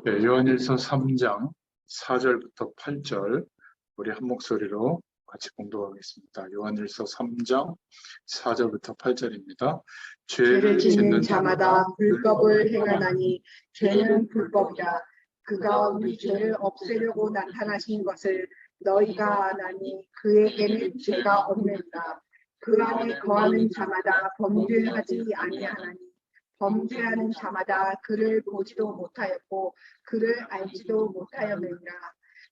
네, 요한일서 3장 4절부터 8절 우리 한 목소리로 같이 공독하겠습니다. 요한일서 3장 4절부터 8절입니다. 죄를 짓는 자마다 불법을 행하나니 죄는 불법이라. 그가 우리 죄를 없애려고 나타나신 것을 너희가 아나니 그에게는 죄가 없느니라. 그 안에 거하는 자마다 범죄하지 아니하나니 범죄하는 자마다 그를 보지도 못하였고 그를 알지도 못하였느니라.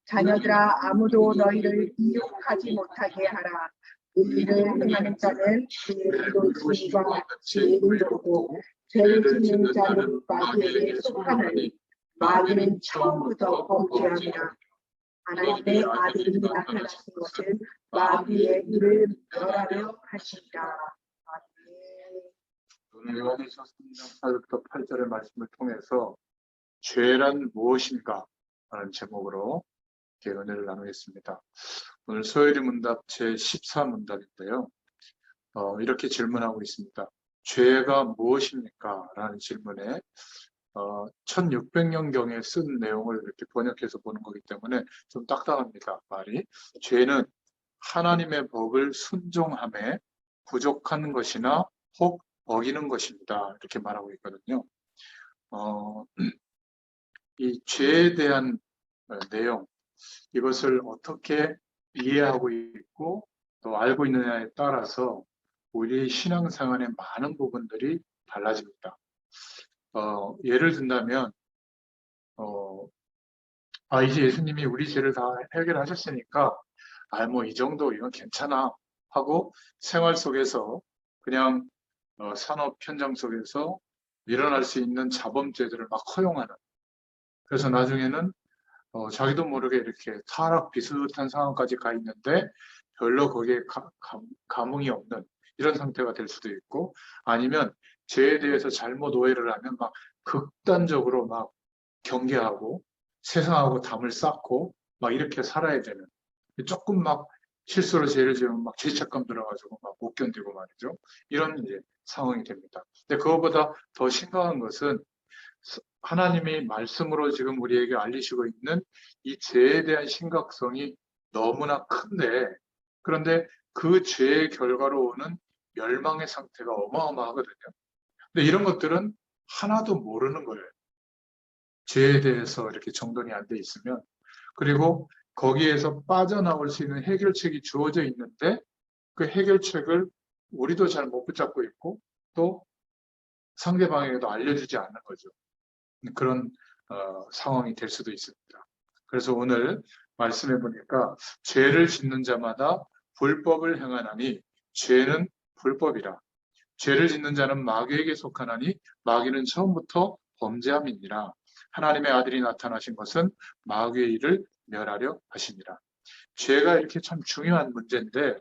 자녀들아, 아무도 너희를 미혹하지 못하게 하라. 의를 행하는 자는 죄로 진과 죄를 쫓고 죄를 짓는 자는 마귀에게 속하나니 마귀는 처음부터 범죄함이라. 하나님의 아들이 나타나신 것은 마귀의 일을 멸하려 하시니라. 오늘 요한일서 3장 4절부터 8절의 말씀을 통해서 죄란 무엇인가 하는 제목으로 이렇게 은혜를 나누겠습니다. 오늘 소요리 문답 제14문답인데요. 이렇게 질문하고 있습니다. 죄가 무엇입니까? 라는 질문에 1600년경에 쓴 내용을 이렇게 번역해서 보는 거기 때문에 좀 딱딱합니다. 말이. 죄는 하나님의 법을 순종함에 부족한 것이나 혹 어기는 것입니다. 이렇게 말하고 있거든요. 이 죄에 대한 내용, 이것을 어떻게 이해하고 있고 또 알고 있느냐에 따라서 우리 신앙생활의 많은 부분들이 달라집니다. 예를 든다면 이제 예수님이 우리 죄를 다 해결하셨으니까 뭐 이 정도 이건 괜찮아 하고 생활 속에서 그냥 산업 현장 속에서 일어날 수 있는 자범죄들을 막 허용하는, 그래서 나중에는 자기도 모르게 이렇게 타락 비슷한 상황까지 가 있는데 별로 거기에 감흥이 없는 이런 상태가 될 수도 있고, 아니면 죄에 대해서 잘못 오해를 하면 막 극단적으로 막 경계하고 세상하고 담을 쌓고 막 이렇게 살아야 되는, 조금 막 실수로 죄를 지으면 막 죄책감 들어가지고 막 못 견디고 말이죠. 이런 이제 상황이 됩니다. 근데 그것보다 더 심각한 것은 하나님이 말씀으로 지금 우리에게 알리시고 있는 이 죄에 대한 심각성이 너무나 큰데, 그런데 그 죄의 결과로 오는 멸망의 상태가 어마어마하거든요. 근데 이런 것들은 하나도 모르는 거예요. 죄에 대해서 이렇게 정돈이 안 돼 있으면. 그리고 거기에서 빠져나올 수 있는 해결책이 주어져 있는데 그 해결책을 우리도 잘 못 붙잡고 있고 또 상대방에게도 알려주지 않는 거죠. 그런 상황이 될 수도 있습니다. 그래서 오늘 말씀해 보니까 죄를 짓는 자마다 불법을 행하나니 죄는 불법이라. 죄를 짓는 자는 마귀에게 속하나니 마귀는 처음부터 범죄함이니라. 하나님의 아들이 나타나신 것은 마귀의 일을 멸하려 하시니라. 죄가 이렇게 참 중요한 문제인데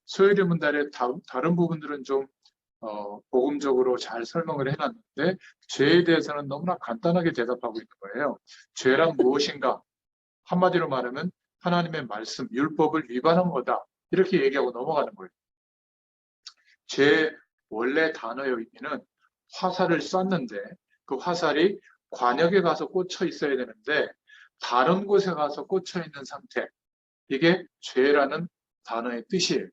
소요리 문답의 다른 부분들은 좀 복음적으로 잘 설명을 해놨는데 죄에 대해서는 너무나 간단하게 대답하고 있는 거예요. 죄란 무엇인가? 한마디로 말하면 하나님의 말씀, 율법을 위반한 거다. 이렇게 얘기하고 넘어가는 거예요. 죄의 원래 단어의 의미는 화살을 쐈는데 그 화살이 관역에 가서 꽂혀 있어야 되는데 다른 곳에 가서 꽂혀 있는 상태, 이게 죄라는 단어의 뜻이에요.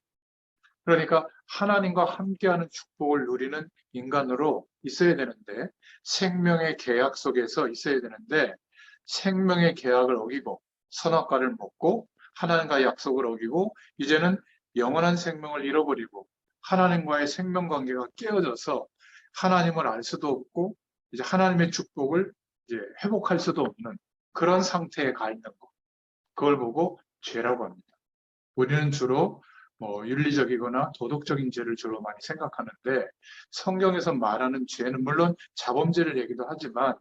그러니까 하나님과 함께하는 축복을 누리는 인간으로 있어야 되는데, 생명의 계약 속에서 있어야 되는데 생명의 계약을 어기고 선악과를 먹고 하나님과의 약속을 어기고 이제는 영원한 생명을 잃어버리고 하나님과의 생명 관계가 깨어져서 하나님을 알 수도 없고 이제 하나님의 축복을 이제 회복할 수도 없는 그런 상태에 가 있는 것, 그걸 보고 죄라고 합니다. 우리는 주로 윤리적이거나 도덕적인 죄를 주로 많이 생각하는데 성경에서 말하는 죄는 물론 자범죄를 얘기도 하지만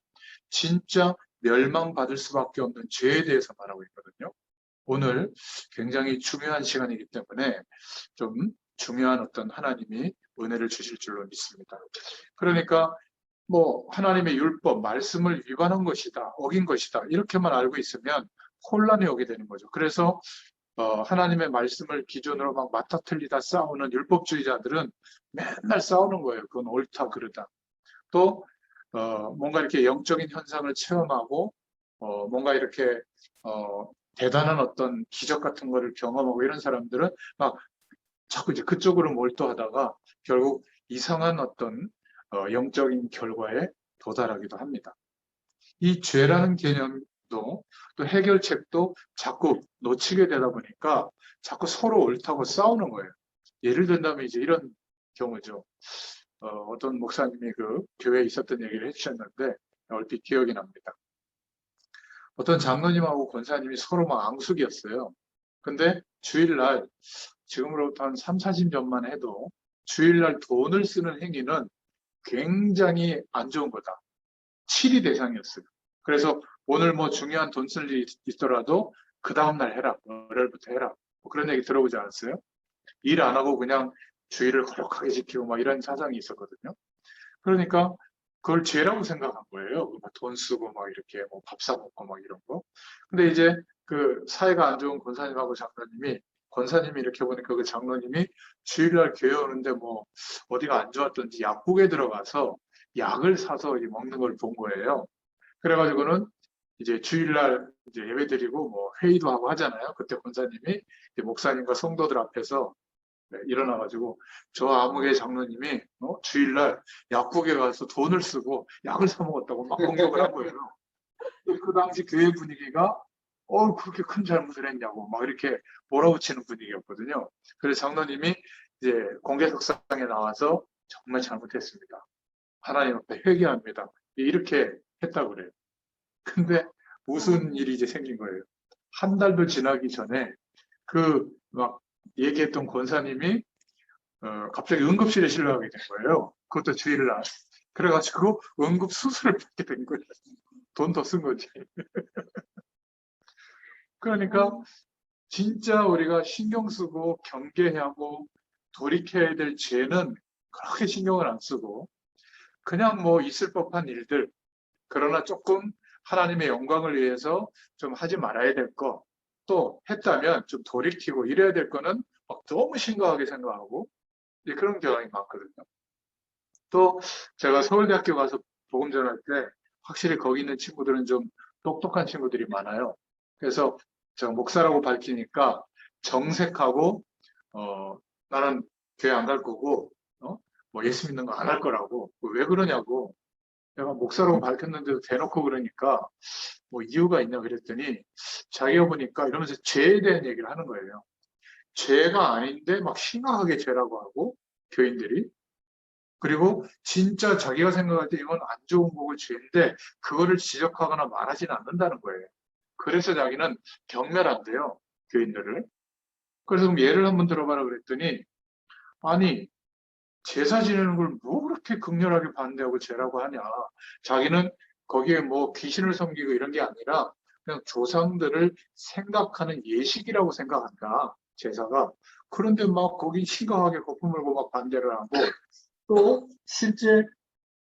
진짜 멸망받을 수밖에 없는 죄에 대해서 말하고 있거든요. 오늘 굉장히 중요한 시간이기 때문에 좀 중요한 어떤 하나님이 은혜를 주실 줄로 믿습니다. 그러니까 하나님의 율법, 말씀을 위반한 것이다, 어긴 것이다 이렇게만 알고 있으면 혼란이 오게 되는 거죠. 그래서 하나님의 말씀을 기준으로 막 맞다 틀리다 싸우는 율법주의자들은 맨날 싸우는 거예요. 그건 옳다 그르다. 또 뭔가 이렇게 영적인 현상을 체험하고 뭔가 이렇게 대단한 어떤 기적 같은 거를 경험하고 이런 사람들은 막 자꾸 이제 그쪽으로 몰두하다가 결국 이상한 어떤 영적인 결과에 도달하기도 합니다. 이 죄라는 개념도 또 해결책도 자꾸 놓치게 되다 보니까 자꾸 서로 옳다고 싸우는 거예요. 예를 든다면 이제 이런 경우죠. 어떤 목사님이 그 교회에 있었던 얘기를 해주셨는데 얼핏 기억이 납니다. 어떤 장로님하고 권사님이 서로 막 앙숙이었어요. 근데 주일날 지금으로부터 한 3, 40년 전만 해도 주일날 돈을 쓰는 행위는 굉장히 안 좋은 거다. 치리 대상이었어요. 그래서 오늘 뭐 중요한 돈 쓸 일이 있더라도 그 다음날 해라. 월요일부터 해라. 뭐 그런 얘기 들어보지 않았어요? 일 안 하고 그냥 주의를 거룩하게 지키고 막 이런 사상이 있었거든요. 그러니까 그걸 죄라고 생각한 거예요. 돈 쓰고 막 이렇게 뭐 밥 사 먹고 막 이런 거. 근데 이제 그 사이가 안 좋은 권사님하고 권사님이 이렇게 보니까 그 장로님이 주일날 교회 오는데 뭐 어디가 안 좋았던지 약국에 들어가서 약을 사서 먹는 걸 본 거예요. 그래가지고는 이제 주일날 이제 예배드리고 뭐 회의도 하고 하잖아요. 그때 권사님이 목사님과 성도들 앞에서 일어나가지고 저 아무개 장로님이 주일날 약국에 가서 돈을 쓰고 약을 사 먹었다고 막 공격을 한 거예요. 그 당시 교회 분위기가 그렇게 큰 잘못을 했냐고 막 이렇게 몰아붙이는 분위기였거든요. 그래서 장로님이 이제 공개석상에 나와서 정말 잘못했습니다. 하나님 앞에 회개합니다. 이렇게 했다고 그래요. 근데 무슨 일이 이제 생긴 거예요. 한 달도 지나기 전에 그 막 얘기했던 권사님이 갑자기 응급실에 실려가게 된 거예요. 그것도 주일날. 그래가지고 응급 수술을 받게 된 거예요. 돈 더 쓴 거지. 그러니까 진짜 우리가 신경 쓰고 경계해야 하고 돌이켜야 될 죄는 그렇게 신경을 안 쓰고 그냥 뭐 있을 법한 일들, 그러나 조금 하나님의 영광을 위해서 좀 하지 말아야 될 거, 또 했다면 좀 돌이키고 이래야 될 거는 막 너무 심각하게 생각하고 그런 경향이 많거든요. 또 제가 서울대학교 가서 복음 전할 때 확실히 거기 있는 친구들은 좀 똑똑한 친구들이 많아요. 그래서 제가 목사라고 밝히니까 정색하고 나는 교회 안 갈 거고 뭐 예수 믿는 거 안 할 거라고 왜 그러냐고 내가 목사라고 밝혔는데도 대놓고 그러니까 뭐 이유가 있냐 그랬더니 자기가 보니까 이러면서 죄에 대한 얘기를 하는 거예요. 죄가 아닌데 막 심각하게 죄라고 하고 교인들이 그리고 진짜 자기가 생각할 때 이건 안 좋은 거고 죄인데 그거를 지적하거나 말하지는 않는다는 거예요. 그래서 자기는 경멸한대요. 교인들을. 그래서 그럼 예를 한번 들어봐라 그랬더니 아니 제사 지내는 걸 뭐 그렇게 극렬하게 반대하고 죄라고 하냐. 자기는 거기에 뭐 귀신을 섬기고 이런 게 아니라 그냥 조상들을 생각하는 예식이라고 생각한다. 제사가. 그런데 막 거기 심각하게 거품 물고 막 반대를 하고 또 실제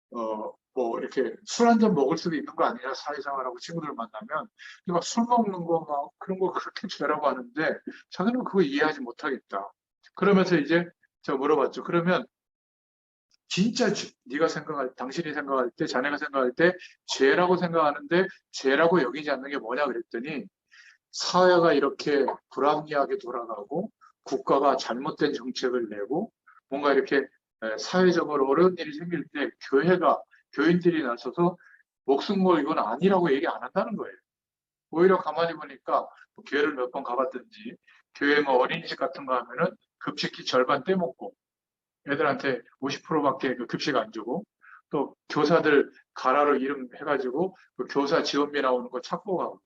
뭐 이렇게 술 한 잔 먹을 수도 있는 거 아니냐 사회생활하고 친구들 만나면 근데 막 술 먹는 거 막 그런 거 그렇게 죄라고 하는데 자기는 그거 이해하지 못하겠다. 그러면서 이제 제가 물어봤죠. 그러면 진짜 네가 당신이 생각할 때 자네가 생각할 때 죄라고 생각하는데 죄라고 여기지 않는 게 뭐냐 그랬더니 사회가 이렇게 불합리하게 돌아가고 국가가 잘못된 정책을 내고 뭔가 이렇게 사회적으로 어려운 일이 생길 때 교인들이 나서서 목숨 걸 이건 아니라고 얘기 안 한다는 거예요. 오히려 가만히 보니까 뭐 교회를 몇 번 가봤든지 교회 뭐 어린이집 같은 거 하면은 급식기 절반 떼먹고 애들한테 50%밖에 그 급식 안 주고 또 교사들 가라로 이름 해가지고 그 교사 지원비 나오는 거 찾고 가고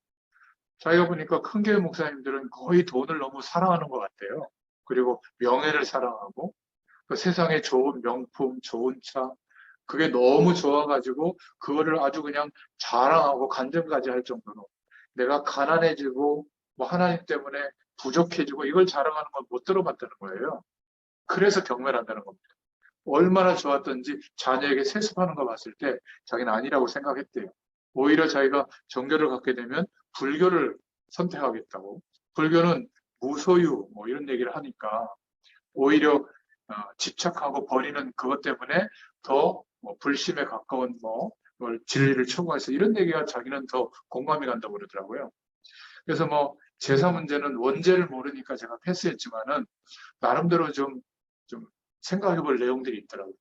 자기가 보니까 큰 교회 목사님들은 거의 돈을 너무 사랑하는 것 같아요. 그리고 명예를 사랑하고 그 세상에 좋은 명품, 좋은 차 그게 너무 좋아가지고 그거를 아주 그냥 자랑하고 간증까지 할 정도로 내가 가난해지고 뭐 하나님 때문에 부족해지고 이걸 자랑하는 건 못 들어봤다는 거예요. 그래서 경멸한다는 겁니다. 얼마나 좋았던지 자녀에게 세습하는 거 봤을 때 자기는 아니라고 생각했대요. 오히려 자기가 정교를 갖게 되면 불교를 선택하겠다고. 불교는 무소유 뭐 이런 얘기를 하니까 오히려 집착하고 버리는 그것 때문에 더 뭐 불심에 가까운 뭘 진리를 추구해서 이런 얘기가 자기는 더 공감이 간다고 그러더라고요. 그래서 뭐 제사 문제는 원죄를 모르니까 제가 패스했지만은 나름대로 좀 생각해 볼 내용들이 있더라고요.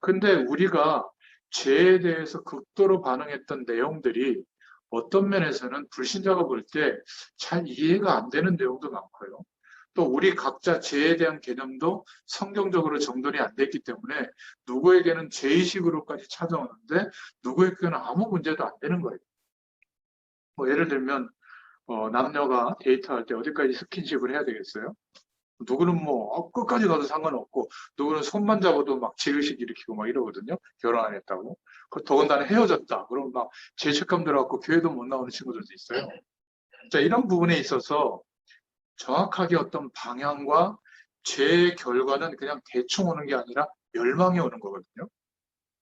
근데 우리가 죄에 대해서 극도로 반응했던 내용들이 어떤 면에서는 불신자가 볼 때 잘 이해가 안 되는 내용도 많고요. 또 우리 각자 죄에 대한 개념도 성경적으로 정돈이 안 됐기 때문에 누구에게는 죄의식으로까지 찾아오는데 누구에게는 아무 문제도 안 되는 거예요. 뭐 예를 들면 남녀가 데이트할 때 어디까지 스킨십을 해야 되겠어요? 누구는 뭐 끝까지 가도 상관없고 누구는 손만 잡아도 막 죄의식 일으키고 막 이러거든요. 결혼 안 했다고. 더군다나 헤어졌다. 그럼 막 죄책감 들어갖고 교회도 못 나오는 친구들도 있어요. 자, 이런 부분에 있어서 정확하게 어떤 방향과 죄의 결과는 그냥 대충 오는 게 아니라 멸망이 오는 거거든요.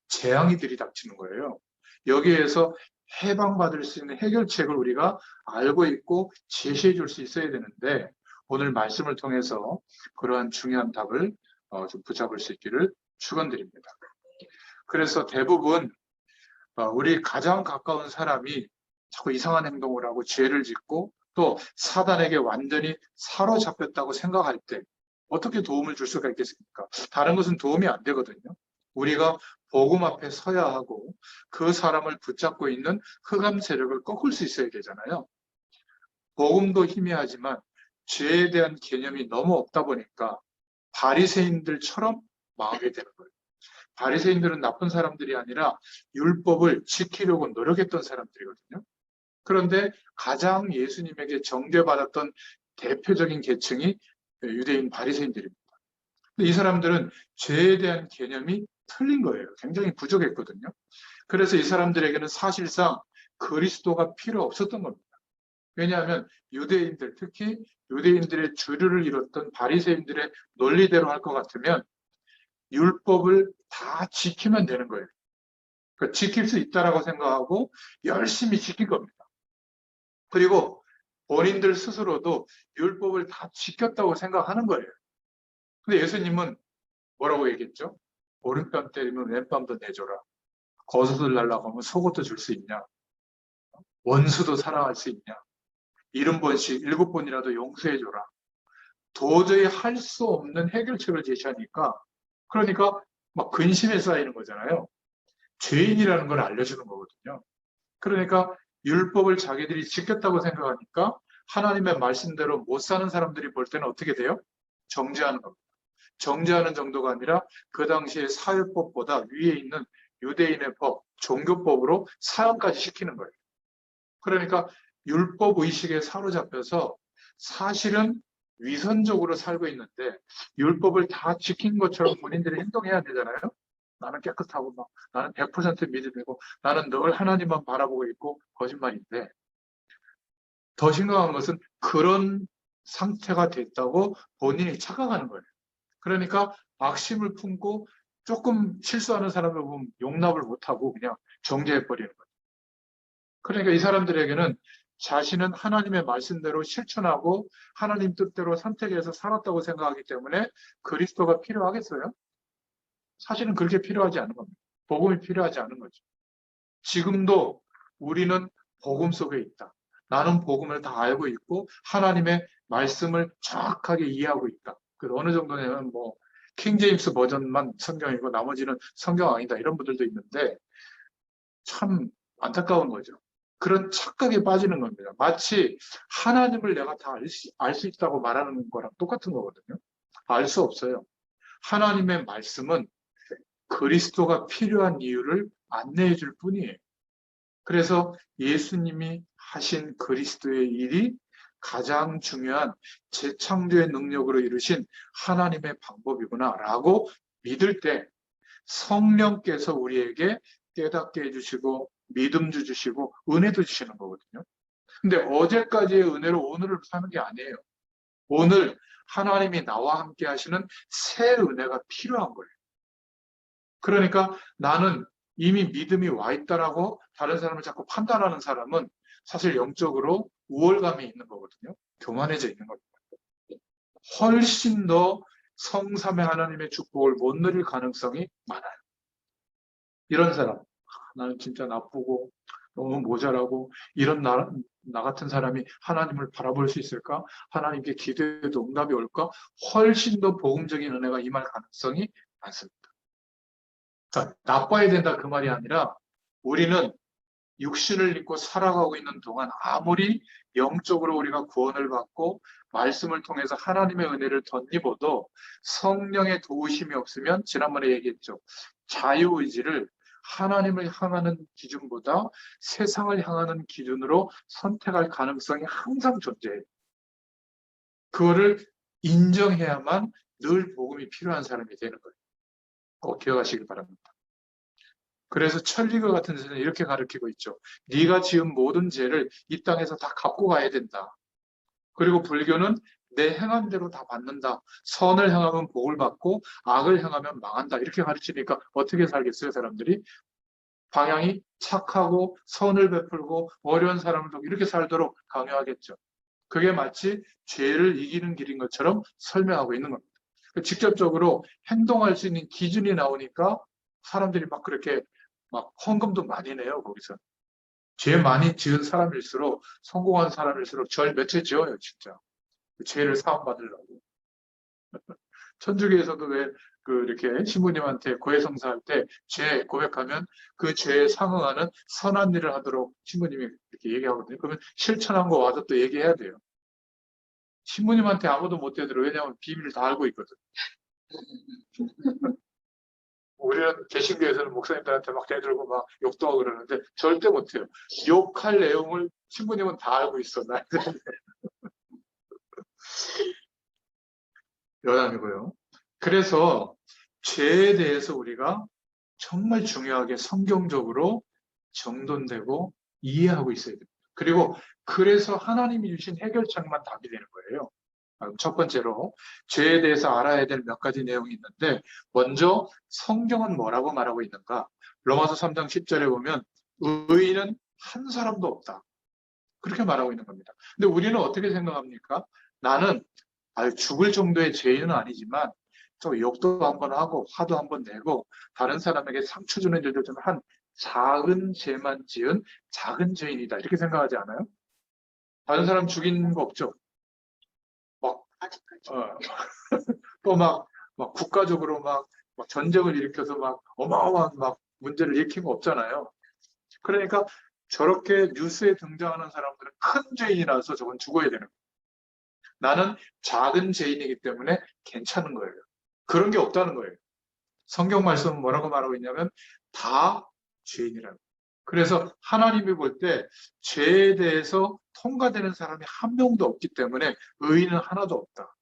재앙이 들이닥치는 거예요. 여기에서 해방받을 수 있는 해결책을 우리가 알고 있고 제시해 줄 수 있어야 되는데 오늘 말씀을 통해서 그러한 중요한 답을 좀 붙잡을 수 있기를 축원드립니다. 그래서 대부분 우리 가장 가까운 사람이 자꾸 이상한 행동을 하고 죄를 짓고 또 사단에게 완전히 사로잡혔다고 생각할 때 어떻게 도움을 줄 수가 있겠습니까? 다른 것은 도움이 안 되거든요. 우리가 복음 앞에 서야 하고 그 사람을 붙잡고 있는 흑암 세력을 꺾을 수 있어야 되잖아요. 복음도 희미하지만 죄에 대한 개념이 너무 없다 보니까 바리새인들처럼 망하게 되는 거예요. 바리새인들은 나쁜 사람들이 아니라 율법을 지키려고 노력했던 사람들이거든요. 그런데 가장 예수님에게 정죄받았던 대표적인 계층이 유대인 바리새인들입니다. 근데 이 사람들은 죄에 대한 개념이 틀린 거예요. 굉장히 부족했거든요. 그래서 이 사람들에게는 사실상 그리스도가 필요 없었던 겁니다. 왜냐하면 유대인들, 특히 유대인들의 주류를 이뤘던 바리새인들의 논리대로 할 것 같으면 율법을 다 지키면 되는 거예요. 그러니까 지킬 수 있다라고 생각하고 열심히 지킬 겁니다. 그리고 본인들 스스로도 율법을 다 지켰다고 생각하는 거예요. 근데 예수님은 뭐라고 얘기했죠? 오른뺨 때리면 왼뺨도 내줘라. 거스를 날라고 하면 속옷도 줄 수 있냐? 원수도 사랑할 수 있냐? 70번씩 7번이라도 용서해줘라. 도저히 할 수 없는 해결책을 제시하니까 그러니까 막 근심에 쌓이는 거잖아요. 죄인이라는 걸 알려주는 거거든요. 그러니까 율법을 자기들이 지켰다고 생각하니까 하나님의 말씀대로 못 사는 사람들이 볼 때는 어떻게 돼요? 정죄하는 겁니다. 정죄하는 정도가 아니라 그 당시의 사회법보다 위에 있는 유대인의 법, 종교법으로 사형까지 시키는 거예요. 그러니까 율법 의식에 사로잡혀서 사실은 위선적으로 살고 있는데 율법을 다 지킨 것처럼 본인들이 행동해야 되잖아요. 나는 깨끗하고 막 나는 100% 믿음이고 나는 늘 하나님만 바라보고 있고 거짓말인데 더 심각한 것은 그런 상태가 됐다고 본인이 착각하는 거예요. 그러니까 악심을 품고 조금 실수하는 사람을 보면 용납을 못하고 그냥 정죄해버리는 거예요. 그러니까 이 사람들에게는 자신은 하나님의 말씀대로 실천하고 하나님 뜻대로 선택해서 살았다고 생각하기 때문에 그리스도가 필요하겠어요? 사실은 그렇게 필요하지 않은 겁니다. 복음이 필요하지 않은 거죠. 지금도 우리는 복음 속에 있다. 나는 복음을 다 알고 있고 하나님의 말씀을 정확하게 이해하고 있다. 그 어느 정도냐면 뭐 킹제임스 버전만 성경이고 나머지는 성경 아니다 이런 분들도 있는데 참 안타까운 거죠. 그런 착각에 빠지는 겁니다. 마치 하나님을 내가 다 알 수 있다고 말하는 거랑 똑같은 거거든요. 알 수 없어요. 하나님의 말씀은 그리스도가 필요한 이유를 안내해 줄 뿐이에요. 그래서 예수님이 하신 그리스도의 일이 가장 중요한 재창조의 능력으로 이루신 하나님의 방법이구나라고 믿을 때 성령께서 우리에게 깨닫게 해주시고 믿음도 주시고 은혜도 주시는 거거든요. 근데 어제까지의 은혜로 오늘을 사는 게 아니에요. 오늘 하나님이 나와 함께 하시는 새 은혜가 필요한 거예요. 그러니까 나는 이미 믿음이 와 있다라고 다른 사람을 자꾸 판단하는 사람은 사실 영적으로 우월감이 있는 거거든요. 교만해져 있는 겁니다. 훨씬 더 성삼의 하나님의 축복을 못 누릴 가능성이 많아요. 이런 사람, 나는 진짜 나쁘고 너무 모자라고 이런 나 같은 사람이 하나님을 바라볼 수 있을까? 하나님께 기도해도 응답이 올까? 훨씬 더 복음적인 은혜가 임할 가능성이 많습니다. 자, 나빠야 된다 그 말이 아니라 우리는 육신을 입고 살아가고 있는 동안 아무리 영적으로 우리가 구원을 받고 말씀을 통해서 하나님의 은혜를 덧입어도 성령의 도우심이 없으면 지난번에 얘기했죠. 자유의지를 하나님을 향하는 기준보다 세상을 향하는 기준으로 선택할 가능성이 항상 존재해요. 그거를 인정해야만 늘 복음이 필요한 사람이 되는 거예요. 꼭 기억하시기 바랍니다. 그래서 천리교 같은 데서는 이렇게 가르치고 있죠. 네가 지은 모든 죄를 이 땅에서 다 갚고 가야 된다. 그리고 불교는 내 행한 대로 다 받는다. 선을 행하면 복을 받고 악을 행하면 망한다. 이렇게 가르치니까 어떻게 살겠어요, 사람들이? 방향이 착하고 선을 베풀고 어려운 사람도 이렇게 살도록 강요하겠죠. 그게 마치 죄를 이기는 길인 것처럼 설명하고 있는 겁니다. 직접적으로 행동할 수 있는 기준이 나오니까 사람들이 막 그렇게 막 헌금도 많이 내요, 거기서. 죄 많이 지은 사람일수록, 성공한 사람일수록 절 몇 회 지어요, 진짜. 죄를 사함받으려고. 천주교에서도 왜, 이렇게 신부님한테 고해성사할 때 죄 고백하면 그 죄에 상응하는 선한 일을 하도록 신부님이 이렇게 얘기하거든요. 그러면 실천한 거 와서 또 얘기해야 돼요. 신부님한테 아무도 못 되더라고요. 왜냐하면 비밀을 다 알고 있거든. 우리는 개신교에서는 목사님들한테 막 대들고 막 욕도 하고 그러는데 절대 못해요. 욕할 내용을 신부님은 다 알고 있어. 여담이고요. 그래서 죄에 대해서 우리가 정말 중요하게 성경적으로 정돈되고 이해하고 있어야 됩니다. 그리고 그래서 하나님이 주신 해결책만 답이 되는 거예요. 첫 번째로 죄에 대해서 알아야 될 몇 가지 내용이 있는데 먼저 성경은 뭐라고 말하고 있는가? 로마서 3장 10절에 보면 의인은 한 사람도 없다. 그렇게 말하고 있는 겁니다. 근데 우리는 어떻게 생각합니까? 나는 죽을 정도의 죄인은 아니지만 좀 욕도 한번 하고 화도 한번 내고 다른 사람에게 상처 주는 일도 좀 한 작은 죄만 지은 작은 죄인이다. 이렇게 생각하지 않아요? 다른 사람 죽인 거 없죠? 막 또 막 국가적으로 막 전쟁을 일으켜서 막 어마어마한 막 문제를 일으킨 거 없잖아요. 그러니까 저렇게 뉴스에 등장하는 사람들은 큰 죄인이라서 저건 죽어야 되는 거예요. 나는 작은 죄인이기 때문에 괜찮은 거예요. 그런 게 없다는 거예요. 성경 말씀은 뭐라고 말하고 있냐면 다 죄인이라고. 그래서 하나님이 볼 때 죄에 대해서 통과되는 사람이 한 명도 없기 때문에 의인은 하나도 없다.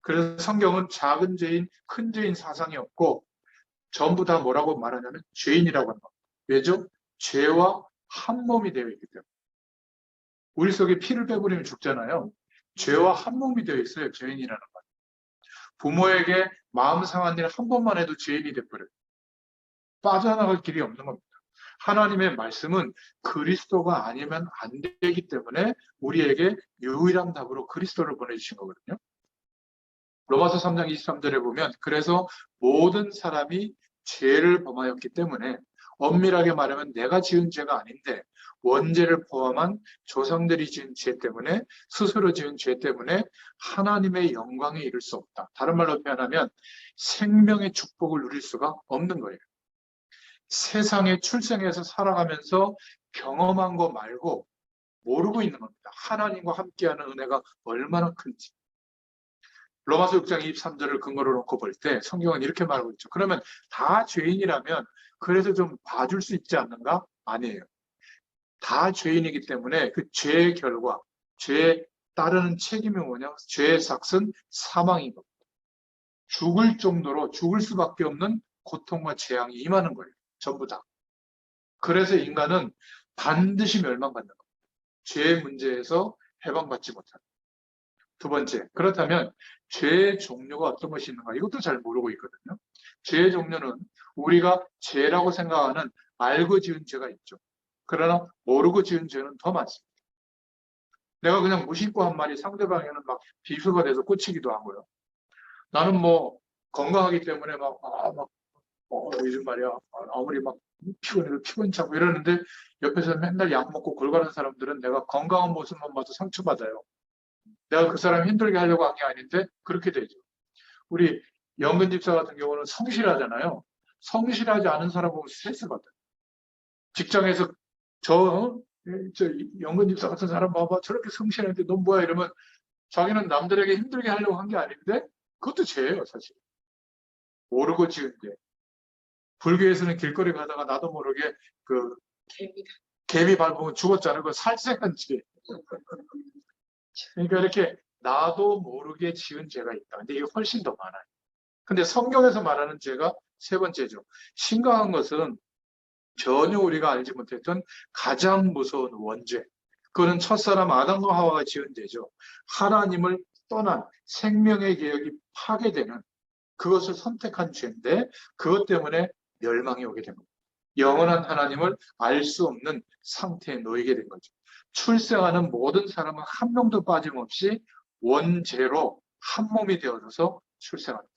그래서 성경은 작은 죄인, 큰 죄인 사상이 없고 전부 다 뭐라고 말하냐면 죄인이라고 합니다. 왜죠? 죄와 한 몸이 되어 있기 때문에. 우리 속에 피를 빼버리면 죽잖아요. 죄와 한 몸이 되어 있어요. 죄인이라는 말. 부모에게 마음 상한 일 한 번만 해도 죄인이 돼버려요. 빠져나갈 길이 없는 겁니다. 하나님의 말씀은 그리스도가 아니면 안 되기 때문에 우리에게 유일한 답으로 그리스도를 보내주신 거거든요. 로마서 3장 23절에 보면 그래서 모든 사람이 죄를 범하였기 때문에 엄밀하게 말하면 내가 지은 죄가 아닌데 원죄를 포함한 조상들이 지은 죄 때문에 스스로 지은 죄 때문에 하나님의 영광에 이를 수 없다. 다른 말로 표현하면 생명의 축복을 누릴 수가 없는 거예요. 세상에 출생해서 살아가면서 경험한 거 말고 모르고 있는 겁니다. 하나님과 함께하는 은혜가 얼마나 큰지. 로마서 6장 23절을 근거로 놓고 볼 때 성경은 이렇게 말하고 있죠. 그러면 다 죄인이라면 그래서 좀 봐줄 수 있지 않는가? 아니에요. 다 죄인이기 때문에 그 죄의 결과, 죄에 따르는 책임이 뭐냐? 죄의 삭은 사망인 겁니다. 죽을 정도로 죽을 수밖에 없는 고통과 재앙이 임하는 거예요. 전부 다. 그래서 인간은 반드시 멸망받는 겁니다. 죄의 문제에서 해방받지 못하는. 두 번째, 그렇다면 죄의 종류가 어떤 것이 있는가? 이것도 잘 모르고 있거든요. 죄의 종류는 우리가 죄라고 생각하는 알고 지은 죄가 있죠. 그러나 모르고 지은 죄는 더 많습니다. 내가 그냥 무심코 한 말이 상대방에는 막 비수가 돼서 꽂히기도 하고요. 나는 뭐 건강하기 때문에 막 요즘 말이야, 아무리 막 피곤해도 피곤찮고 이러는데 옆에서 맨날 약 먹고 골가는 사람들은 내가 건강한 모습만 봐도 상처받아요. 내가 그 사람 힘들게 하려고 한 게 아닌데 그렇게 되죠. 우리 영근 집사 같은 경우는 성실하잖아요. 성실하지 않은 사람 보면 스트레스 받아요. 직장에서 저 영근 집사 같은 사람 봐봐 저렇게 성실한데 넌 뭐야 이러면 자기는 남들에게 힘들게 하려고 한 게 아닌데 그것도 죄예요 사실. 모르고 지은 죄. 불교에서는 길거리 가다가 나도 모르게 그 개미 밟으면 죽었잖아요. 그 살생한 죄. 그러니까 이렇게 나도 모르게 지은 죄가 있다. 근데 이게 훨씬 더 많아요. 근데 성경에서 말하는 죄가 세 번째죠. 심각한 것은 전혀 우리가 알지 못했던 가장 무서운 원죄. 그거는 첫사람 아담과 하와가 지은 죄죠. 하나님을 떠난 생명의 개혁이 파괴되는 그것을 선택한 죄인데 그것 때문에 멸망이 오게 된 겁니다. 영원한 하나님을 알 수 없는 상태에 놓이게 된 거죠. 출생하는 모든 사람은 한 명도 빠짐없이 원죄로 한 몸이 되어져서 출생합니다.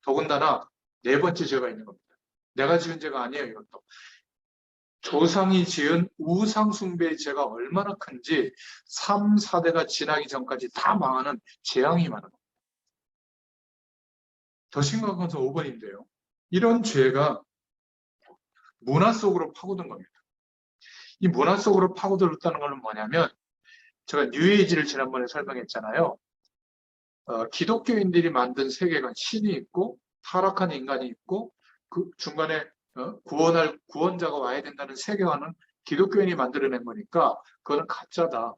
더군다나 네 번째 죄가 있는 겁니다. 내가 지은 죄가 아니에요, 이것도. 조상이 지은 우상숭배의 죄가 얼마나 큰지 3, 4대가 지나기 전까지 다 망하는 재앙이 많은 겁니다. 더 심각한 것은 5번인데요. 이런 죄가 문화 속으로 파고든 겁니다. 이 문화 속으로 파고들었다는 것은 뭐냐면 제가 뉴에이지를 지난번에 설명했잖아요. 기독교인들이 만든 세계관, 신이 있고 타락한 인간이 있고 그 중간에 구원할 구원자가 와야 된다는 세계관은 기독교인이 만들어낸 거니까 그거는 가짜다.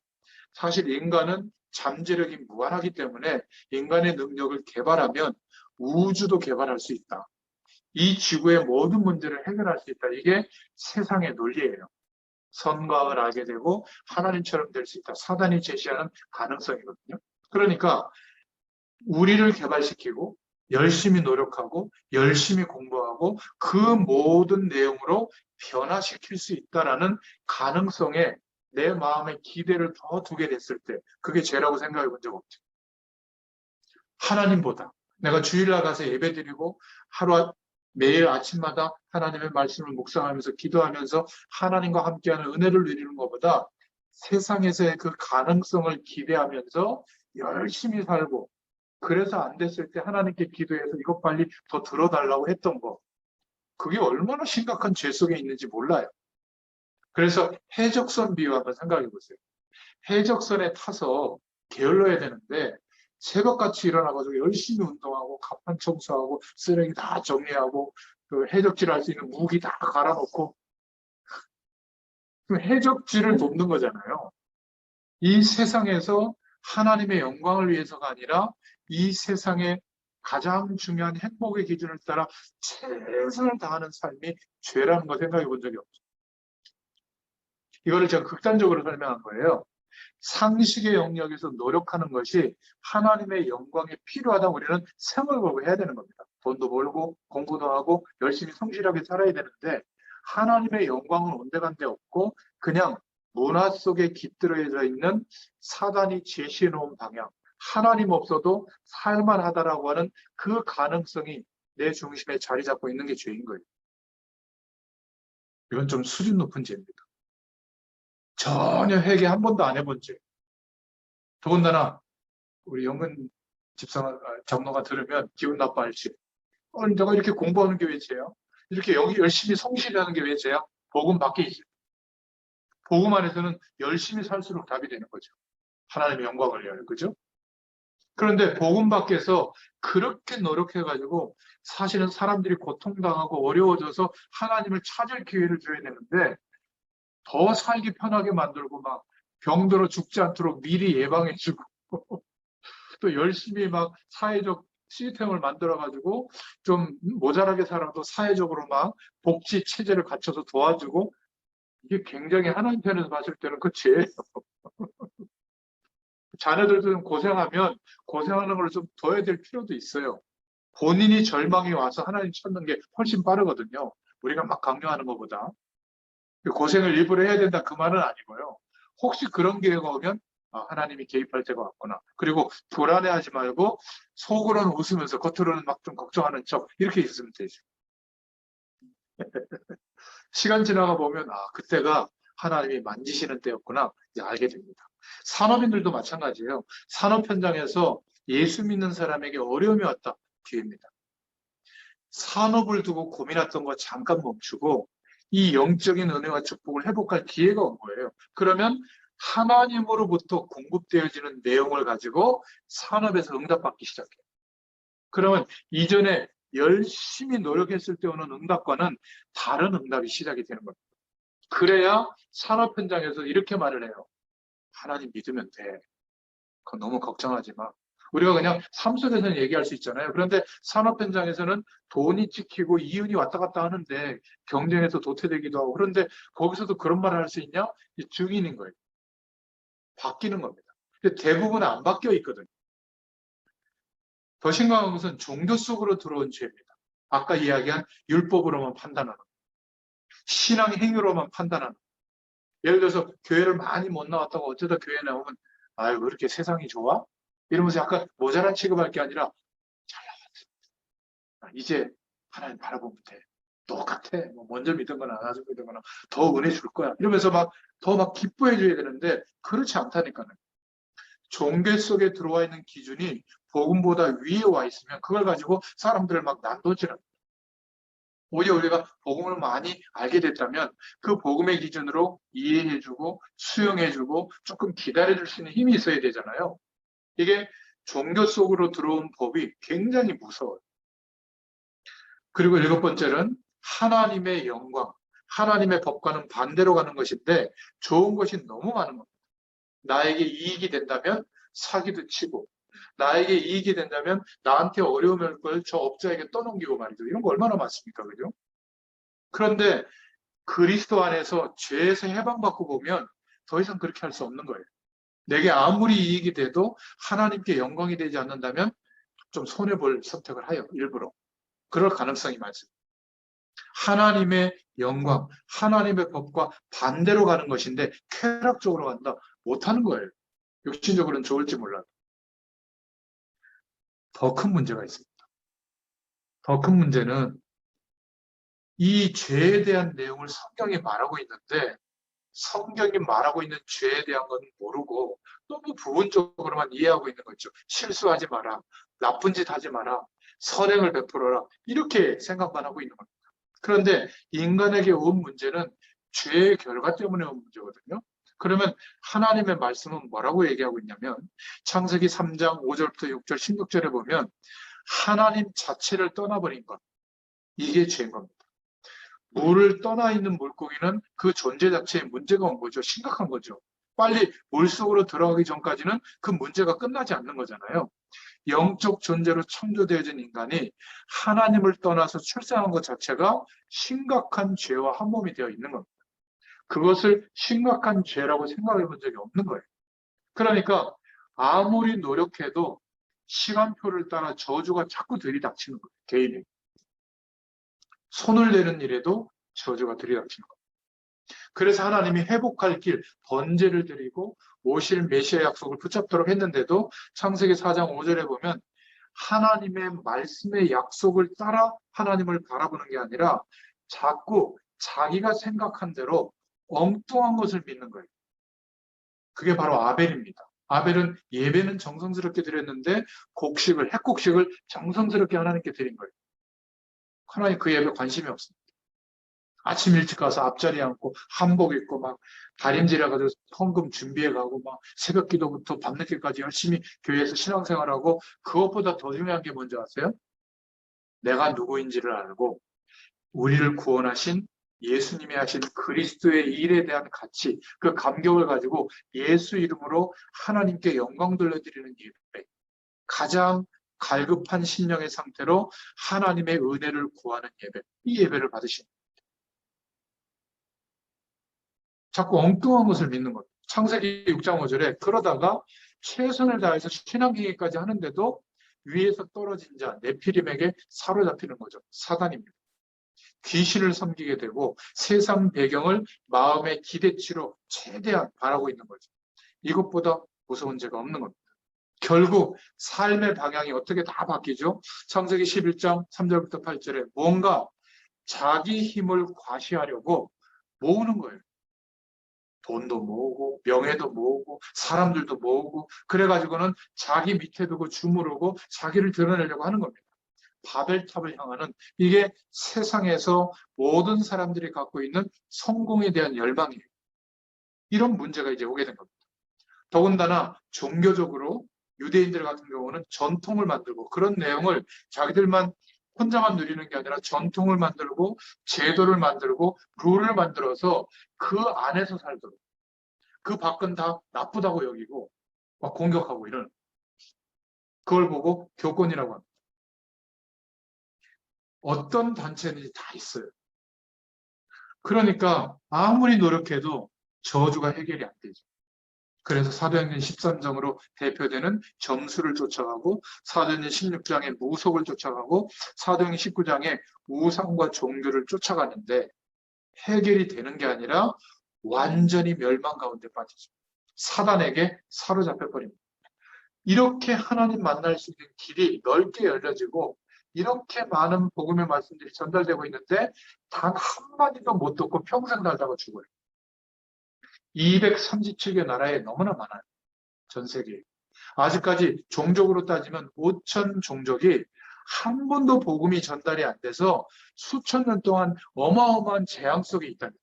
사실 인간은 잠재력이 무한하기 때문에 인간의 능력을 개발하면 우주도 개발할 수 있다. 이 지구의 모든 문제를 해결할 수 있다. 이게 세상의 논리예요. 선과 악을 알게 되고 하나님처럼 될 수 있다. 사단이 제시하는 가능성이거든요. 그러니까 우리를 개발시키고 열심히 노력하고 열심히 공부하고 그 모든 내용으로 변화시킬 수 있다라는 가능성에 내 마음의 기대를 더 두게 됐을 때 그게 죄라고 생각해 본 적 없죠. 하나님보다 내가 주일날 가서 예배드리고 매일 아침마다 하나님의 말씀을 묵상하면서 기도하면서 하나님과 함께하는 은혜를 누리는 것보다 세상에서의 그 가능성을 기대하면서 열심히 살고 그래서 안 됐을 때 하나님께 기도해서 이것 빨리 더 들어달라고 했던 거 그게 얼마나 심각한 죄 속에 있는지 몰라요. 그래서 해적선 비유 한번 생각해 보세요. 해적선에 타서 게을러야 되는데 새벽같이 일어나가지고 열심히 운동하고 갑판 청소하고 쓰레기 다 정리하고 그 해적질 할 수 있는 무기 다 갈아놓고 해적질을 돕는 거잖아요. 이 세상에서 하나님의 영광을 위해서가 아니라 이 세상의 가장 중요한 행복의 기준을 따라 최선을 다하는 삶이 죄라는 거 생각해 본 적이 없죠. 이거를 제가 극단적으로 설명한 거예요. 상식의 영역에서 노력하는 것이 하나님의 영광에 필요하다고 우리는 생을 걸고 해야 되는 겁니다. 돈도 벌고 공부도 하고 열심히 성실하게 살아야 되는데 하나님의 영광은 온데간데 없고 그냥 문화 속에 깃들어져 있는 사단이 제시해 놓은 방향 하나님 없어도 살만하다라고 하는 그 가능성이 내 중심에 자리 잡고 있는 게 죄인 거예요. 이건 좀 수준 높은 죄입니다. 전혀 회개 한 번도 안 해본 죄. 더군다나 우리 영근 집사 장로가 들으면 기분 나빠할지. 내가 이렇게 공부하는 게 왜 죄야? 이렇게 여기 열심히 성실히 하는 게 왜 죄야? 복음 밖에 있어요. 복음 안에서는 열심히 살수록 답이 되는 거죠. 하나님의 영광을 위하여. 그죠? 그런데 복음 밖에서 그렇게 노력해가지고 사실은 사람들이 고통당하고 어려워져서 하나님을 찾을 기회를 줘야 되는데 더 살기 편하게 만들고 막 병들어 죽지 않도록 미리 예방해주고 또 열심히 막 사회적 시스템을 만들어가지고 좀 모자라게 살아도 사회적으로 막 복지 체제를 갖춰서 도와주고 이게 굉장히 하나님 편에서 봤을 때는 그 죄예요. 자녀들도 좀 고생하면 고생하는 걸 좀 둬야 될 필요도 있어요. 본인이 절망이 와서 하나님 찾는 게 훨씬 빠르거든요. 우리가 막 강요하는 것보다. 고생을 일부러 해야 된다 그 말은 아니고요. 혹시 그런 기회가 오면 하나님이 개입할 때가 왔구나. 그리고 불안해하지 말고 속으로는 웃으면서 겉으로는 막 좀 걱정하는 척 이렇게 있으면 되죠. 시간 지나가 보면 그때가 하나님이 만지시는 때였구나 이제 알게 됩니다. 산업인들도 마찬가지예요. 산업 현장에서 예수 믿는 사람에게 어려움이 왔다. 기회입니다. 산업을 두고 고민했던 거 잠깐 멈추고 이 영적인 은혜와 축복을 회복할 기회가 온 거예요. 그러면 하나님으로부터 공급되어지는 내용을 가지고 산업에서 응답받기 시작해요. 그러면 이전에 열심히 노력했을 때 오는 응답과는 다른 응답이 시작이 되는 겁니다. 그래야 산업 현장에서 이렇게 말을 해요. 하나님 믿으면 돼. 그건 너무 걱정하지 마. 우리가 그냥 삶 속에서는 얘기할 수 있잖아요. 그런데 산업 현장에서는 돈이 찍히고 이윤이 왔다 갔다 하는데 경쟁에서 도태되기도 하고 그런데 거기서도 그런 말을 할 수 있냐? 이 증인인 거예요. 바뀌는 겁니다. 근데 대부분은 안 바뀌어 있거든요. 더 심각한 것은 종교 속으로 들어온 죄입니다. 아까 이야기한 율법으로만 판단하는, 신앙 행위로만 판단하는. 예를 들어서 교회를 많이 못 나왔다고 어쩌다 교회 나오면 아유 왜 이렇게 세상이 좋아? 이러면서 약간 모자란 취급할 게 아니라 잘 나왔어. 이제 하나님 바라보면 돼. 똑같아. 뭐 먼저 믿은거나 나중에 믿은거나 더 은혜 줄 거야. 이러면서 더 막 기뻐해 줘야 되는데 그렇지 않다니까요. 종교 속에 들어와 있는 기준이 복음보다 위에 와 있으면 그걸 가지고 사람들을 막 난도질합니다. 오히려 우리가 복음을 많이 알게 됐다면 그 복음의 기준으로 이해해주고 수용해주고 조금 기다려줄 수 있는 힘이 있어야 되잖아요. 이게 종교 속으로 들어온 법이 굉장히 무서워요. 그리고 7번째는 하나님의 영광, 하나님의 법과는 반대로 가는 것인데 좋은 것이 너무 많은 겁니다. 나에게 이익이 된다면 사기도 치고 나에게 이익이 된다면 나한테 어려움이 올 걸 저 업자에게 떠넘기고 말이죠. 이런 거 얼마나 많습니까? 그죠? 그런데 그리스도 안에서 죄에서 해방받고 보면 더 이상 그렇게 할 수 없는 거예요. 내게 아무리 이익이 돼도 하나님께 영광이 되지 않는다면 좀 손해볼 선택을 하여 일부러. 그럴 가능성이 많습니다. 하나님의 영광, 하나님의 법과 반대로 가는 것인데 쾌락적으로 간다. 못하는 거예요. 육신적으로는 좋을지 몰라도. 더 큰 문제가 있습니다. 더 큰 문제는 이 죄에 대한 내용을 성경이 말하고 있는데 성경이 말하고 있는 죄에 대한 건 모르고 너무 부분적으로만 이해하고 있는 거죠. 실수하지 마라. 나쁜 짓 하지 마라. 선행을 베풀어라. 이렇게 생각만 하고 있는 겁니다. 그런데 인간에게 온 문제는 죄의 결과 때문에 온 문제거든요. 그러면 하나님의 말씀은 뭐라고 얘기하고 있냐면 창세기 3장 5절부터 6절 16절에 보면 하나님 자체를 떠나버린 것. 이게 죄인 겁니다. 물을 떠나 있는 물고기는 그 존재 자체에 문제가 온 거죠. 심각한 거죠. 빨리 물속으로 들어가기 전까지는 그 문제가 끝나지 않는 거잖아요. 영적 존재로 창조되어진 인간이 하나님을 떠나서 출생한 것 자체가 심각한 죄와 한 몸이 되어 있는 겁니다. 그것을 심각한 죄라고 생각해 본 적이 없는 거예요. 그러니까 아무리 노력해도 시간표를 따라 저주가 자꾸 들이닥치는 거예요. 개인이. 손을 내는 일에도 저주가 들이닥치는 겁니다. 그래서 하나님이 회복할 길, 번제를 드리고 오실 메시아 약속을 붙잡도록 했는데도 창세기 4장 5절에 보면 하나님의 말씀의 약속을 따라 하나님을 바라보는 게 아니라 자꾸 자기가 생각한 대로 엉뚱한 것을 믿는 거예요. 그게 바로 아벨입니다. 아벨은 예배는 정성스럽게 드렸는데 핵곡식을 정성스럽게 하나님께 드린 거예요. 하나님 그 예배 관심이 없습니다. 아침 일찍 가서 앞자리 앉고 한복 입고 막 다림질해가지고 헌금 준비해가고 막 새벽 기도부터 밤늦게까지 열심히 교회에서 신앙생활하고 그것보다 더 중요한 게 뭔지 아세요? 내가 누구인지를 알고 우리를 구원하신 예수님이 하신 그리스도의 일에 대한 가치, 그 감격을 가지고 예수 이름으로 하나님께 영광 돌려드리는 예배. 가장 갈급한 심령의 상태로 하나님의 은혜를 구하는 예배. 이 예배를 받으신 자꾸 엉뚱한 것을 믿는 것. 창세기 6장 5절에 그러다가 최선을 다해서 신앙기기까지 하는데도 위에서 떨어진 자 네피림에게 사로잡히는 거죠. 사단입니다. 귀신을 섬기게 되고 세상 배경을 마음의 기대치로 최대한 바라고 있는 거죠. 이것보다 무서운 죄가 없는 겁니다. 결국 삶의 방향이 어떻게 다 바뀌죠? 창세기 11장 3절부터 8절에 뭔가 자기 힘을 과시하려고 모으는 거예요. 돈도 모으고 명예도 모으고 사람들도 모으고 그래가지고는 자기 밑에 두고 주무르고 자기를 드러내려고 하는 겁니다. 바벨탑을 향하는 이게 세상에서 모든 사람들이 갖고 있는 성공에 대한 열망이에요. 이런 문제가 이제 오게 된 겁니다. 더군다나 종교적으로 유대인들 같은 경우는 전통을 만들고 그런 내용을 자기들만 혼자만 누리는 게 아니라 전통을 만들고 제도를 만들고 룰을 만들어서 그 안에서 살도록 그 밖은 다 나쁘다고 여기고 막 공격하고 이런 그걸 보고 교권이라고 합니다. 어떤 단체든지 다 있어요. 그러니까 아무리 노력해도 저주가 해결이 안 되죠. 그래서 사도행전 13장으로 대표되는 점수를 쫓아가고 사도행전 16장의 무속을 쫓아가고 사도행전 19장의 우상과 종교를 쫓아가는데 해결이 되는 게 아니라 완전히 멸망 가운데 빠지죠. 사단에게 사로잡혀 버립니다. 이렇게 하나님 만날 수 있는 길이 넓게 열려지고 이렇게 많은 복음의 말씀들이 전달되고 있는데 단 한마디도 못 듣고 평생 살다가 죽어요. 237개 나라에 너무나 많아요. 전 세계에. 아직까지 종족으로 따지면 5천 종족이 한 번도 복음이 전달이 안 돼서 수천 년 동안 어마어마한 재앙 속에 있답니다.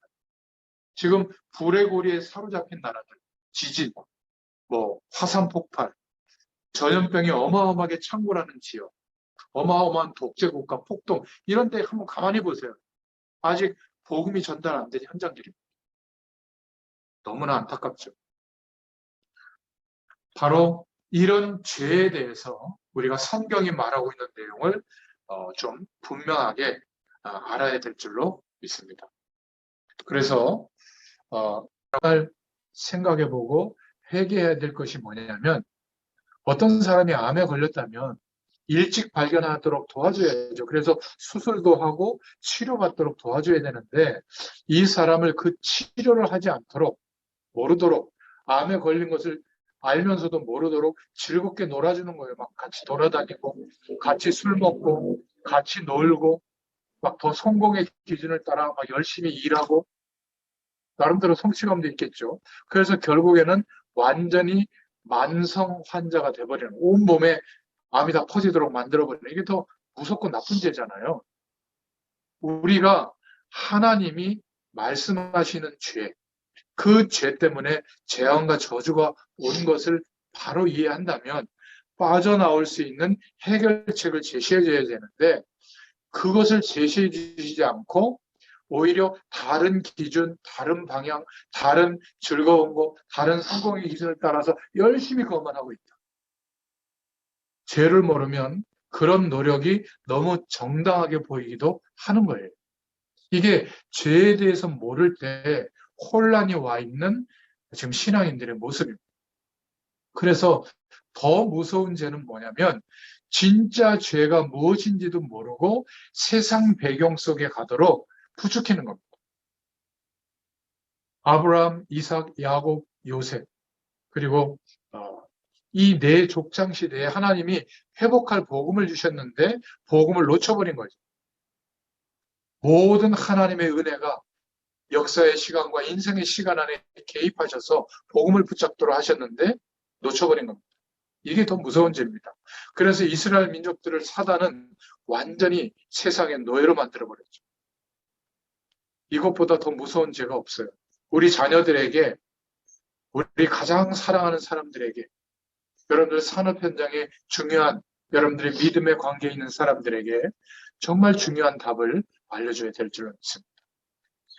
지금 불의 고리에 사로잡힌 나라들, 지진, 화산 폭발, 전염병이 어마어마하게 창궐하는 지역, 어마어마한 독재국가 폭동 이런 데 한번 가만히 보세요. 아직 복음이 전달 안 된 현장들입니다. 너무나 안타깝죠. 바로 이런 죄에 대해서 우리가 성경이 말하고 있는 내용을 좀 분명하게 알아야 될 줄로 믿습니다. 그래서 생각해보고 회개해야 될 것이 뭐냐면 어떤 사람이 암에 걸렸다면 일찍 발견하도록 도와줘야죠. 그래서 수술도 하고 치료받도록 도와줘야 되는데 이 사람을 그 치료를 하지 않도록 모르도록 암에 걸린 것을 알면서도 모르도록 즐겁게 놀아주는 거예요. 막 같이 돌아다니고 같이 술 먹고 같이 놀고 막 더 성공의 기준을 따라 막 열심히 일하고 나름대로 성취감도 있겠죠. 그래서 결국에는 완전히 만성 환자가 돼버리는 온몸에 암이 다 퍼지도록 만들어버리는 이게 더 무섭고 나쁜 죄잖아요. 우리가 하나님이 말씀하시는 죄, 그 죄 때문에 재앙과 저주가 온 것을 바로 이해한다면 빠져나올 수 있는 해결책을 제시해 줘야 되는데 그것을 제시해 주시지 않고 오히려 다른 기준, 다른 방향, 다른 즐거운 거, 다른 성공의 기준을 따라서 열심히 그것만 하고 있다. 죄를 모르면 그런 노력이 너무 정당하게 보이기도 하는 거예요. 이게 죄에 대해서 모를 때 혼란이 와 있는 지금 신앙인들의 모습입니다. 그래서 더 무서운 죄는 뭐냐면 진짜 죄가 무엇인지도 모르고 세상 배경 속에 가도록 부추기는 겁니다. 아브라함, 이삭, 야곱, 요셉 그리고 이 네 족장 시대에 하나님이 회복할 복음을 주셨는데 복음을 놓쳐버린 거죠. 모든 하나님의 은혜가 역사의 시간과 인생의 시간 안에 개입하셔서 복음을 붙잡도록 하셨는데 놓쳐버린 겁니다. 이게 더 무서운 죄입니다. 그래서 이스라엘 민족들을 사단은 완전히 세상의 노예로 만들어버렸죠. 이것보다 더 무서운 죄가 없어요. 우리 자녀들에게, 우리 가장 사랑하는 사람들에게, 여러분들 산업 현장에 중요한, 여러분들의 믿음의 관계에 있는 사람들에게 정말 중요한 답을 알려줘야 될 줄 믿습니다.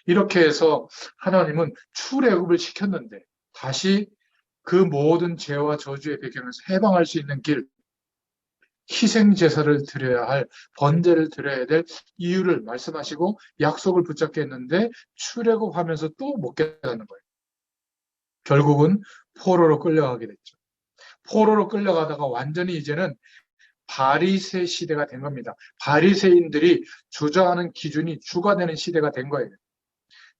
이렇게 해서 하나님은 출애굽을 시켰는데 다시 그 모든 죄와 저주의 배경에서 해방할 수 있는 길, 희생 제사를 드려야 할, 번제를 드려야 될 이유를 말씀하시고 약속을 붙잡게 했는데 출애굽하면서 또 못 깨닫는 거예요. 결국은 포로로 끌려가게 됐죠. 포로로 끌려가다가 완전히 이제는 바리새 시대가 된 겁니다. 바리새인들이 주장하는 기준이 주가 되는 시대가 된 거예요.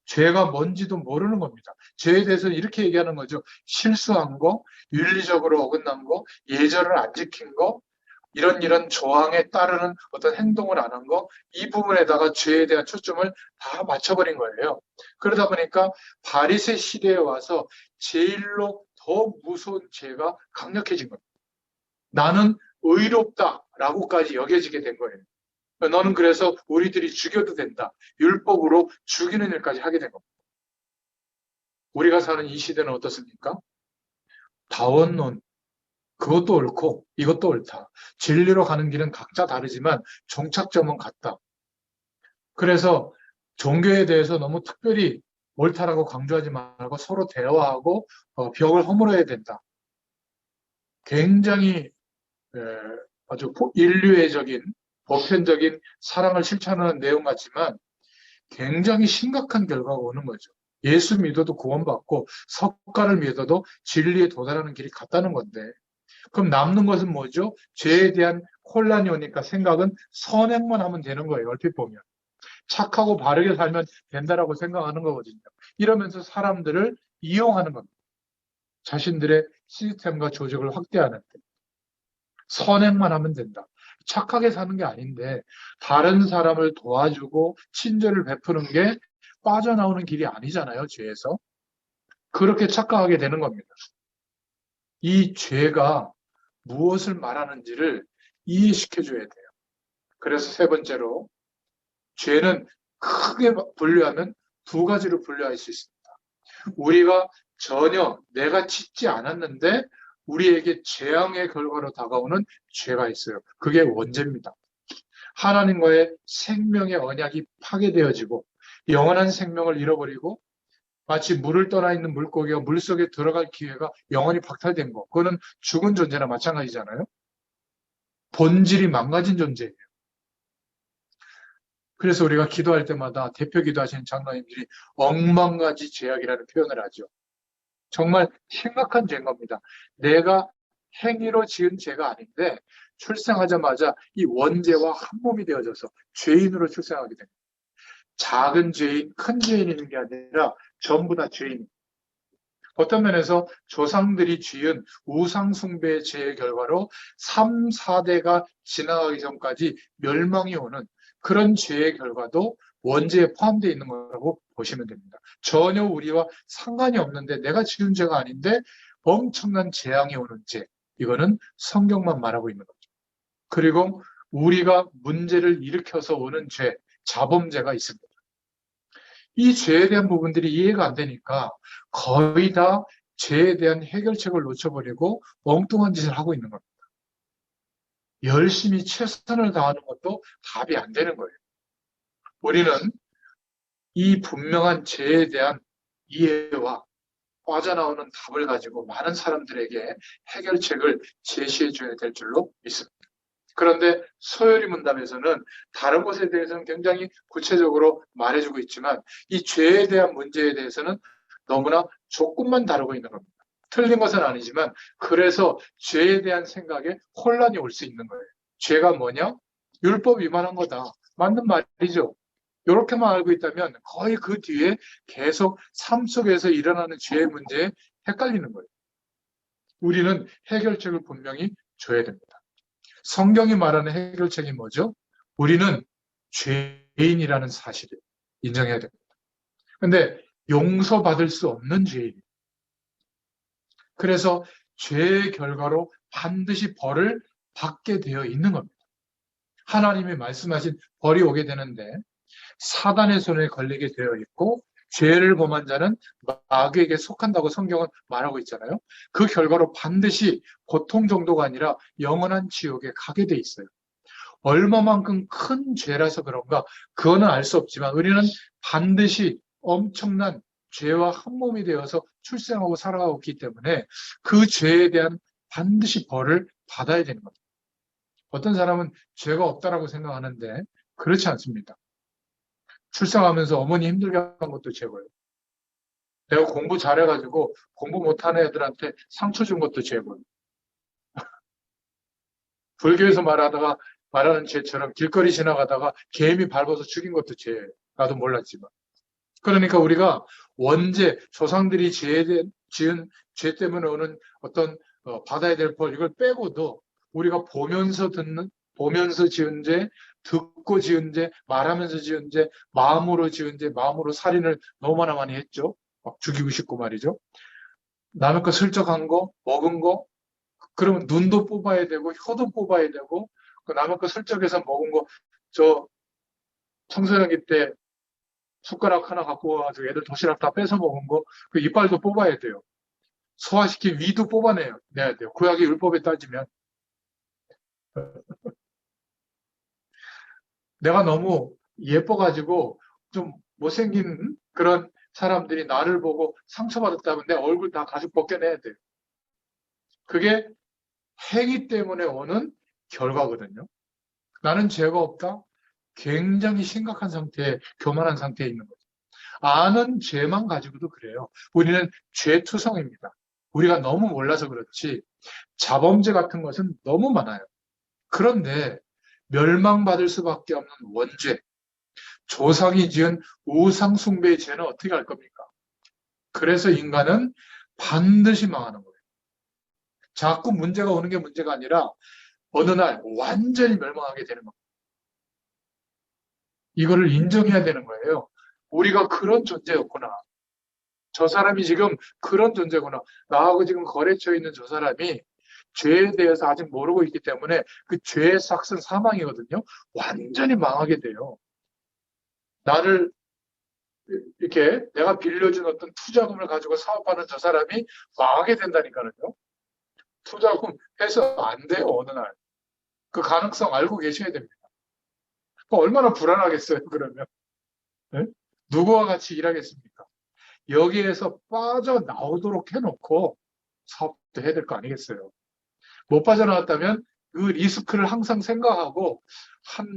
죄가 뭔지도 모르는 겁니다. 죄에 대해서는 이렇게 얘기하는 거죠. 실수한 거, 윤리적으로 어긋난 거, 예절을 안 지킨 거, 이런 조항에 따르는 어떤 행동을 안 한 거, 이 부분에다가 죄에 대한 초점을 다 맞춰버린 거예요. 그러다 보니까 바리새 시대에 와서 제일로 더 무서운 죄가 강력해진 겁니다. 나는 의롭다라고까지 여겨지게 된 거예요. 너는 그래서 우리들이 죽여도 된다. 율법으로 죽이는 일까지 하게 된 겁니다. 우리가 사는 이 시대는 어떻습니까? 다원론, 그것도 옳고 이것도 옳다. 진리로 가는 길은 각자 다르지만 종착점은 같다. 그래서 종교에 대해서 너무 특별히 옳다라고 강조하지 말고 서로 대화하고 벽을 허물어야 된다. 굉장히 아주 인류애적인 보편적인 사랑을 실천하는 내용 같지만 굉장히 심각한 결과가 오는 거죠. 예수 믿어도 구원받고 석가를 믿어도 진리에 도달하는 길이 같다는 건데, 그럼 남는 것은 뭐죠? 죄에 대한 혼란이 오니까 생각은 선행만 하면 되는 거예요. 얼핏 보면. 착하고 바르게 살면 된다라고 생각하는 거거든요. 이러면서 사람들을 이용하는 겁니다. 자신들의 시스템과 조직을 확대하는데. 선행만 하면 된다. 착하게 사는 게 아닌데 다른 사람을 도와주고 친절을 베푸는 게 빠져나오는 길이 아니잖아요. 죄에서. 그렇게 착각하게 되는 겁니다. 이 죄가 무엇을 말하는지를 이해시켜줘야 돼요. 그래서 세 번째로 죄는 크게 분류하면 두 가지로 분류할 수 있습니다. 우리가 전혀 내가 짓지 않았는데 우리에게 재앙의 결과로 다가오는 죄가 있어요. 그게 원죄입니다. 하나님과의 생명의 언약이 파괴되어지고 영원한 생명을 잃어버리고 마치 물을 떠나 있는 물고기가 물속에 들어갈 기회가 영원히 박탈된 거. 그거는 죽은 존재나 마찬가지잖아요. 본질이 망가진 존재예요. 그래서 우리가 기도할 때마다 대표 기도하시는 장로님들이 억만가지 죄악이라는 표현을 하죠. 정말 심각한 죄인 겁니다. 내가 행위로 지은 죄가 아닌데 출생하자마자 이 원죄와 한 몸이 되어져서 죄인으로 출생하게 됩니다. 작은 죄인, 큰 죄인인 게 아니라 전부 다 죄인. 어떤 면에서 조상들이 지은 우상숭배의 죄의 결과로 3, 4대가 지나가기 전까지 멸망이 오는 그런 죄의 결과도 원죄에 포함되어 있는 거라고 보시면 됩니다. 전혀 우리와 상관이 없는데 내가 지은 죄가 아닌데 엄청난 재앙이 오는 죄. 이거는 성경만 말하고 있는 거죠. 그리고 우리가 문제를 일으켜서 오는 죄, 자범죄가 있습니다. 이 죄에 대한 부분들이 이해가 안 되니까 거의 다 죄에 대한 해결책을 놓쳐버리고 엉뚱한 짓을 하고 있는 겁니다. 열심히 최선을 다하는 것도 답이 안 되는 거예요. 우리는 이 분명한 죄에 대한 이해와 빠져나오는 답을 가지고 많은 사람들에게 해결책을 제시해 줘야 될 줄로 믿습니다. 그런데 소요리 문답에서는 다른 것에 대해서는 굉장히 구체적으로 말해주고 있지만 이 죄에 대한 문제에 대해서는 너무나 조금만 다루고 있는 겁니다. 틀린 것은 아니지만 그래서 죄에 대한 생각에 혼란이 올 수 있는 거예요. 죄가 뭐냐? 율법 위반한 거다. 맞는 말이죠. 이렇게만 알고 있다면 거의 그 뒤에 계속 삶 속에서 일어나는 죄의 문제에 헷갈리는 거예요. 우리는 해결책을 분명히 줘야 됩니다. 성경이 말하는 해결책이 뭐죠? 우리는 죄인이라는 사실을 인정해야 됩니다. 근데 용서받을 수 없는 죄인. 그래서 죄의 결과로 반드시 벌을 받게 되어 있는 겁니다. 하나님이 말씀하신 벌이 오게 되는데 사단의 손에 걸리게 되어 있고 죄를 범한 자는 마귀에게 속한다고 성경은 말하고 있잖아요. 그 결과로 반드시 고통 정도가 아니라 영원한 지옥에 가게 돼 있어요. 얼마만큼 큰 죄라서 그런가 그거는 알 수 없지만 우리는 반드시 엄청난 죄와 한 몸이 되어서 출생하고 살아가고 있기 때문에 그 죄에 대한 반드시 벌을 받아야 되는 겁니다. 어떤 사람은 죄가 없다라고 생각하는데 그렇지 않습니다. 출생하면서 어머니 힘들게 한 것도 죄고요. 내가 공부 잘해가지고 공부 못하는 애들한테 상처 준 것도 죄고요. 불교에서 말하는 죄처럼 길거리 지나가다가 개미 밟아서 죽인 것도 죄예요. 나도 몰랐지만. 그러니까 우리가 원죄, 조상들이 지은 죄 때문에 오는 어떤 받아야 될 벌 이걸 빼고도 우리가 보면서 지은 죄, 듣고 지은 죄, 말하면서 지은 죄, 마음으로 지은 죄, 마음으로 살인을 너무나 많이 했죠. 막 죽이고 싶고 말이죠. 남의 거 슬쩍한 거, 먹은 거, 그러면 눈도 뽑아야 되고, 혀도 뽑아야 되고, 그 남의 거 슬쩍해서 먹은 거, 저 청소년기 때 숟가락 하나 갖고 와가지고 애들 도시락 다 뺏어 먹은 거, 그 이빨도 뽑아야 돼요. 소화시킨 위도 뽑아내야 돼요. 구약의 율법에 따지면. 내가 너무 예뻐가지고 좀 못생긴 그런 사람들이 나를 보고 상처받았다면 내 얼굴 다 가죽 벗겨내야 돼요. 그게 행위 때문에 오는 결과거든요. 나는 죄가 없다? 굉장히 심각한 상태에, 교만한 상태에 있는 거죠. 아는 죄만 가지고도 그래요. 우리는 죄투성입니다. 우리가 너무 몰라서 그렇지 자범죄 같은 것은 너무 많아요. 그런데 멸망받을 수밖에 없는 원죄, 조상이 지은 우상 숭배의 죄는 어떻게 할 겁니까? 그래서 인간은 반드시 망하는 거예요. 자꾸 문제가 오는 게 문제가 아니라 어느 날 완전히 멸망하게 되는 겁니다. 이거를 인정해야 되는 거예요. 우리가 그런 존재였구나. 저 사람이 지금 그런 존재구나. 나하고 지금 거래처에 있는 저 사람이 죄에 대해서 아직 모르고 있기 때문에 그 죄의 삭은 사망이거든요. 완전히 망하게 돼요. 나를 이렇게 내가 빌려준 어떤 투자금을 가지고 사업하는 저 사람이 망하게 된다니까요. 투자금 해서 안 돼요, 어느 날. 그 가능성 알고 계셔야 됩니다. 얼마나 불안하겠어요, 그러면. 네? 누구와 같이 일하겠습니까? 여기에서 빠져나오도록 해놓고 사업도 해야 될 거 아니겠어요? 못 빠져나왔다면 그 리스크를 항상 생각하고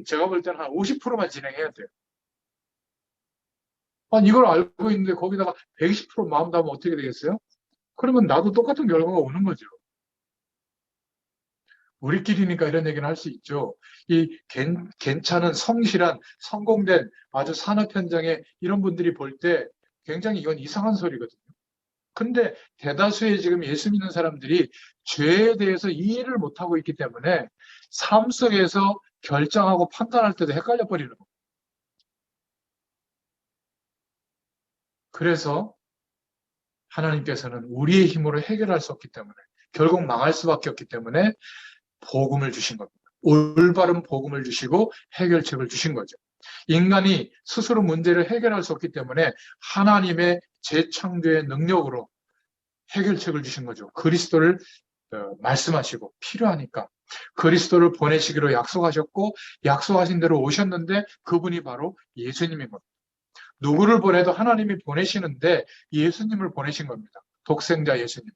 제가 볼 때는 한 50%만 진행해야 돼요. 아니, 이걸 알고 있는데 거기다가 120% 마음 담으면 어떻게 되겠어요? 그러면 나도 똑같은 결과가 오는 거죠. 우리끼리니까 이런 얘기는 할 수 있죠. 이 괜찮은 성실한 성공된 아주 산업 현장에 이런 분들이 볼 때 굉장히 이건 이상한 소리거든요. 근데 대다수의 지금 예수 믿는 사람들이 죄에 대해서 이해를 못하고 있기 때문에 삶 속에서 결정하고 판단할 때도 헷갈려 버리는 거예요. 그래서 하나님께서는 우리의 힘으로 해결할 수 없기 때문에 결국 망할 수밖에 없기 때문에 복음을 주신 겁니다. 올바른 복음을 주시고 해결책을 주신 거죠. 인간이 스스로 문제를 해결할 수 없기 때문에 하나님의 재창조의 능력으로 해결책을 주신 거죠. 그리스도를 말씀하시고 필요하니까 그리스도를 보내시기로 약속하셨고 약속하신 대로 오셨는데 그분이 바로 예수님인 겁니다. 누구를 보내도 하나님이 보내시는데 예수님을 보내신 겁니다. 독생자 예수님.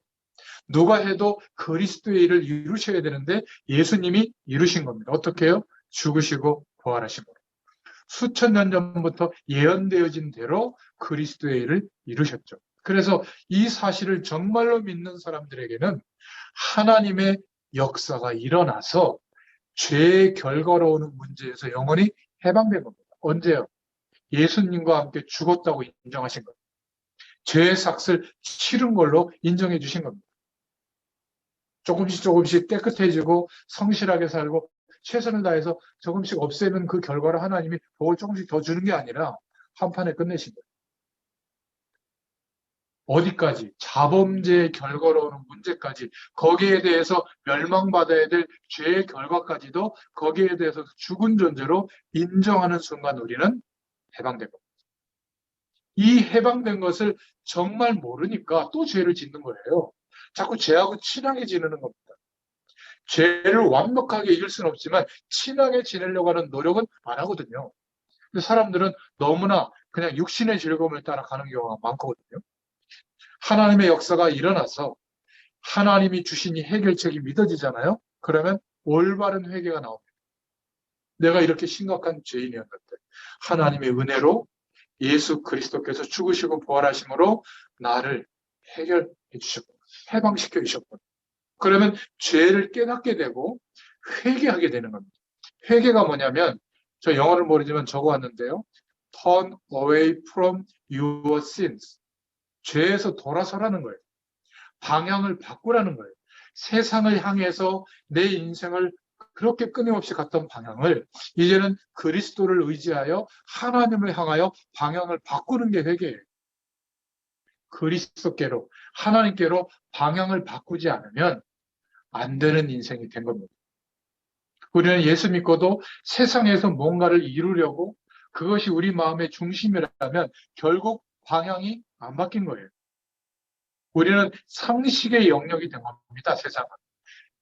누가 해도 그리스도의 일을 이루셔야 되는데 예수님이 이루신 겁니다. 어떻게 해요? 죽으시고 부활하심으로. 수천 년 전부터 예언되어진 대로 그리스도의 일을 이루셨죠. 그래서 이 사실을 정말로 믿는 사람들에게는 하나님의 역사가 일어나서 죄의 결과로 오는 문제에서 영원히 해방된 겁니다. 언제요? 예수님과 함께 죽었다고 인정하신 겁니다. 죄의 삭을 치른 걸로 인정해 주신 겁니다. 조금씩 깨끗해지고 성실하게 살고 최선을 다해서 조금씩 없애는 그 결과로 하나님이 복을 조금씩 더 주는 게 아니라 한 판에 끝내신 거예요. 어디까지? 자범죄의 결과로 오는 문제까지 거기에 대해서 멸망받아야 될 죄의 결과까지도 거기에 대해서 죽은 존재로 인정하는 순간 우리는 해방된 겁니다. 이 해방된 것을 정말 모르니까 또 죄를 짓는 거예요. 자꾸 죄하고 친하게 지내는 겁니다. 죄를 완벽하게 이길 수는 없지만 친하게 지내려고 하는 노력은 안 하거든요. 근데 사람들은 너무나 그냥 육신의 즐거움을 따라가는 경우가 많거든요. 하나님의 역사가 일어나서 하나님이 주신 이 해결책이 믿어지잖아요. 그러면 올바른 회개가 나옵니다. 내가 이렇게 심각한 죄인이었는데 하나님의 은혜로 예수 그리스도께서 죽으시고 부활하심으로 나를 해결해 주셨고 해방시켜 주셨고 그러면 죄를 깨닫게 되고 회개하게 되는 겁니다. 회개가 뭐냐면 저 영어를 모르지만 적어왔는데요. Turn away from your sins. 죄에서 돌아서라는 거예요. 방향을 바꾸라는 거예요. 세상을 향해서 내 인생을 그렇게 끊임없이 갔던 방향을 이제는 그리스도를 의지하여 하나님을 향하여 방향을 바꾸는 게 회개예요. 그리스도께로, 하나님께로 방향을 바꾸지 않으면 안 되는 인생이 된 겁니다. 우리는 예수 믿고도 세상에서 뭔가를 이루려고 그것이 우리 마음의 중심이라면 결국 방향이 안 바뀐 거예요. 우리는 상식의 영역이 된 겁니다, 세상은.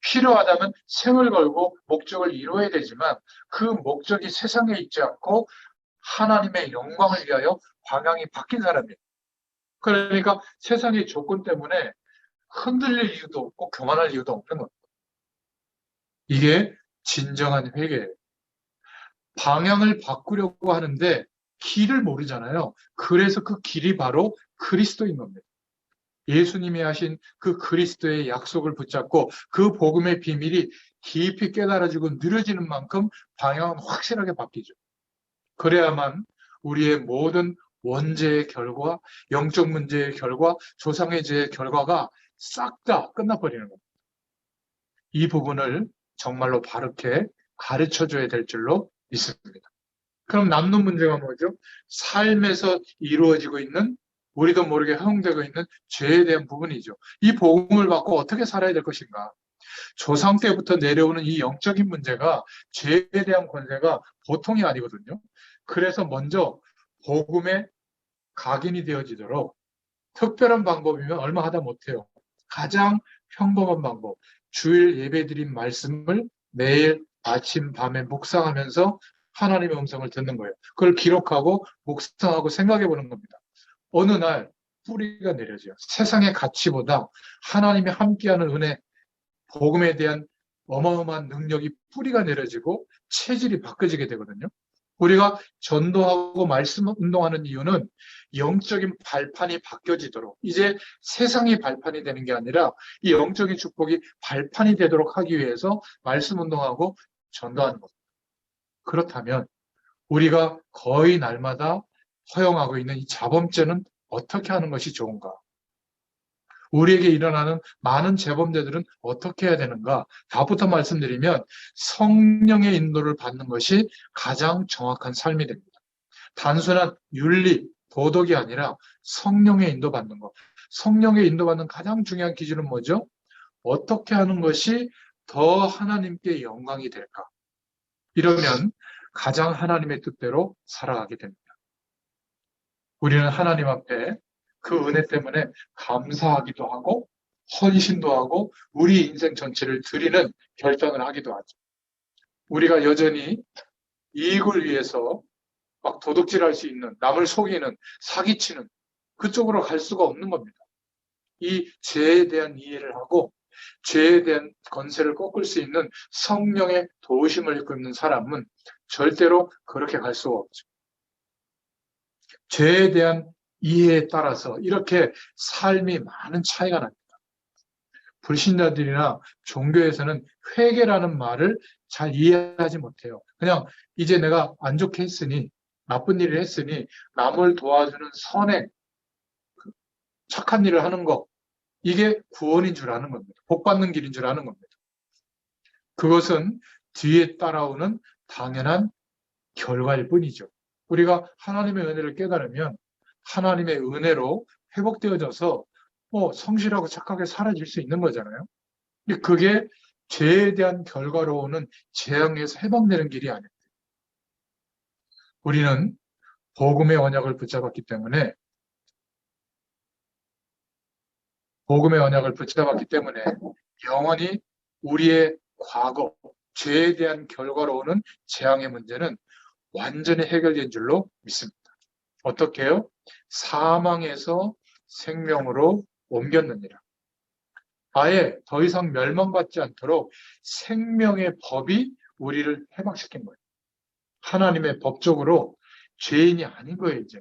필요하다면 생을 걸고 목적을 이루어야 되지만 그 목적이 세상에 있지 않고 하나님의 영광을 위하여 방향이 바뀐 사람이에요. 그러니까 세상의 조건 때문에 흔들릴 이유도 없고 교만할 이유도 없는 겁니다. 이게 진정한 회개예요. 방향을 바꾸려고 하는데 길을 모르잖아요. 그래서 그 길이 바로 그리스도인 겁니다. 예수님이 하신 그 그리스도의 약속을 붙잡고 그 복음의 비밀이 깊이 깨달아지고 느려지는 만큼 방향은 확실하게 바뀌죠. 그래야만 우리의 모든 원죄의 결과, 영적 문제의 결과, 조상의 죄의 결과가 싹 다 끝나버리는 겁니다. 이 부분을 정말로 바르게 가르쳐줘야 될 줄로 믿습니다. 그럼 남는 문제가 뭐죠? 삶에서 이루어지고 있는 우리도 모르게 허용되고 있는 죄에 대한 부분이죠. 이 복음을 받고 어떻게 살아야 될 것인가? 조상 때부터 내려오는 이 영적인 문제가 죄에 대한 권세가 보통이 아니거든요. 그래서 먼저 복음에 각인이 되어지도록 특별한 방법이면 얼마 하다 못해요. 가장 평범한 방법, 주일 예배드린 말씀을 매일 아침, 밤에 묵상하면서 하나님의 음성을 듣는 거예요. 그걸 기록하고 묵상하고 생각해 보는 겁니다. 어느 날 뿌리가 내려져요. 세상의 가치보다 하나님이 함께하는 은혜, 복음에 대한 어마어마한 능력이 뿌리가 내려지고 체질이 바뀌어지게 되거든요. 우리가 전도하고 말씀 운동하는 이유는 영적인 발판이 바뀌어지도록 이제 세상이 발판이 되는 게 아니라 이 영적인 축복이 발판이 되도록 하기 위해서 말씀 운동하고 전도하는 겁니다. 그렇다면 우리가 거의 날마다 허용하고 있는 이 자범죄는 어떻게 하는 것이 좋은가? 우리에게 일어나는 많은 재범죄들은 어떻게 해야 되는가? 답부터 말씀드리면 성령의 인도를 받는 것이 가장 정확한 삶이 됩니다. 단순한 윤리, 도덕이 아니라 성령의 인도받는 것. 성령의 인도받는 가장 중요한 기준은 뭐죠? 어떻게 하는 것이 더 하나님께 영광이 될까? 이러면 가장 하나님의 뜻대로 살아가게 됩니다. 우리는 하나님 앞에 그 은혜 때문에 감사하기도 하고 헌신도 하고 우리 인생 전체를 드리는 결단을 하기도 하죠. 우리가 여전히 이익을 위해서 막 도둑질할 수 있는, 남을 속이는, 사기치는 그쪽으로 갈 수가 없는 겁니다. 이 죄에 대한 이해를 하고 죄에 대한 권세를 꺾을 수 있는 성령의 도우심을 입고 있는 사람은 절대로 그렇게 갈 수가 없죠. 죄에 대한 이해에 따라서 이렇게 삶이 많은 차이가 납니다. 불신자들이나 종교에서는 회개라는 말을 잘 이해하지 못해요. 그냥 이제 내가 안 좋게 했으니, 나쁜 일을 했으니 남을 도와주는 선행, 착한 일을 하는 것, 이게 구원인 줄 아는 겁니다. 복 받는 길인 줄 아는 겁니다. 그것은 뒤에 따라오는 당연한 결과일 뿐이죠. 우리가 하나님의 은혜를 깨달으면 하나님의 은혜로 회복되어져서 성실하고 착하게 살아질 수 있는 거잖아요. 근데 그게 죄에 대한 결과로 오는 재앙에서 해방되는 길이 아닙니다. 우리는 복음의 언약을 붙잡았기 때문에 영원히 우리의 과거, 죄에 대한 결과로 오는 재앙의 문제는 완전히 해결된 줄로 믿습니다. 어떻게 해요? 사망에서 생명으로 옮겼느니라. 아예 더 이상 멸망받지 않도록 생명의 법이 우리를 해방시킨 거예요. 하나님의 법적으로 죄인이 아닌 거예요, 이제.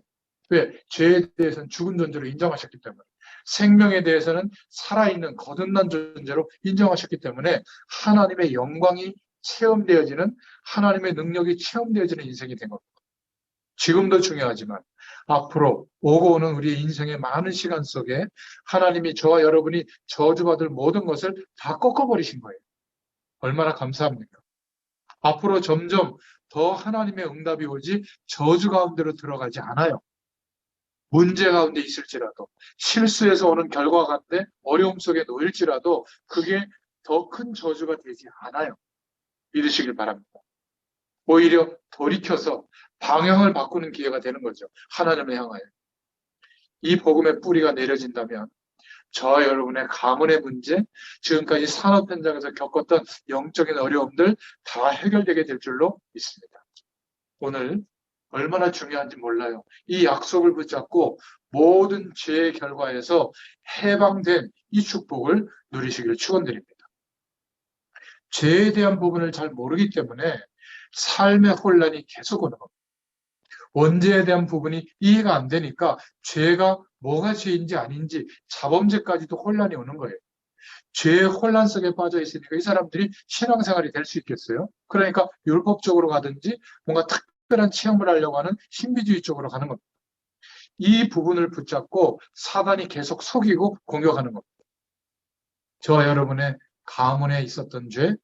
왜? 죄에 대해서는 죽은 존재로 인정하셨기 때문에. 생명에 대해서는 살아있는 거듭난 존재로 인정하셨기 때문에 하나님의 영광이 체험되어지는, 하나님의 능력이 체험되어지는 인생이 된 겁니다. 지금도 중요하지만 앞으로 오고 오는 우리 인생의 많은 시간 속에 하나님이 저와 여러분이 저주받을 모든 것을 다 꺾어버리신 거예요. 얼마나 감사합니까? 앞으로 점점 더 하나님의 응답이 오지 저주 가운데로 들어가지 않아요. 문제 가운데 있을지라도, 실수에서 오는 결과 가운데 어려움 속에 놓일지라도 그게 더 큰 저주가 되지 않아요. 믿으시길 바랍니다. 오히려 돌이켜서 방향을 바꾸는 기회가 되는 거죠. 하나님을 향하여. 이 복음의 뿌리가 내려진다면 저와 여러분의 가문의 문제, 지금까지 산업 현장에서 겪었던 영적인 어려움들 다 해결되게 될 줄로 믿습니다. 오늘 얼마나 중요한지 몰라요. 이 약속을 붙잡고 모든 죄의 결과에서 해방된 이 축복을 누리시기를 축원드립니다. 죄에 대한 부분을 잘 모르기 때문에 삶의 혼란이 계속 오는 겁니다. 원죄에 대한 부분이 이해가 안 되니까 죄가 뭐가 죄인지 아닌지 자범죄까지도 혼란이 오는 거예요. 죄의 혼란 속에 빠져 있으니까 이 사람들이 신앙생활이 될 수 있겠어요? 그러니까 율법적으로 가든지 뭔가 특별한 체험을 하려고 하는 신비주의 쪽으로 가는 겁니다. 이 부분을 붙잡고 사단이 계속 속이고 공격하는 겁니다. 저와 여러분의 가문에 있었던 죄,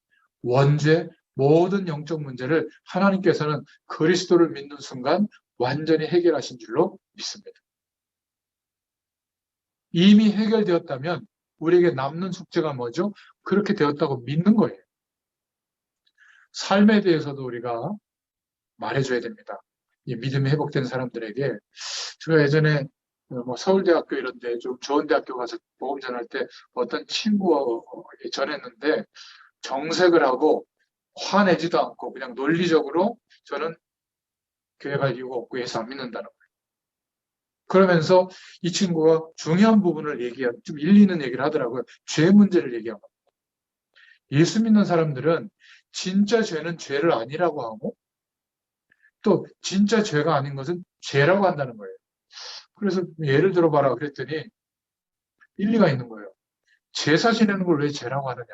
원죄, 모든 영적 문제를 하나님께서는 그리스도를 믿는 순간 완전히 해결하신 줄로 믿습니다. 이미 해결되었다면 우리에게 남는 숙제가 뭐죠? 그렇게 되었다고 믿는 거예요. 삶에 대해서도 우리가 말해줘야 됩니다. 이 믿음이 회복된 사람들에게 제가 예전에 뭐 서울대학교 이런 데 좀 좋은 대학교 가서 복음 전할 때 어떤 친구에게 전했는데 정색을 하고 화내지도 않고 그냥 논리적으로 저는 교회 갈 이유가 없고 예수 안 믿는다는 거예요. 그러면서 이 친구가 중요한 부분을 좀 일리 있는 얘기를 하더라고요. 죄 문제를 얘기한 겁니다. 예수 믿는 사람들은 진짜 죄는 죄를 아니라고 하고 또 진짜 죄가 아닌 것은 죄라고 한다는 거예요. 그래서 예를 들어봐라 그랬더니 일리가 있는 거예요. 제사 지내는 걸 왜 죄라고 하느냐.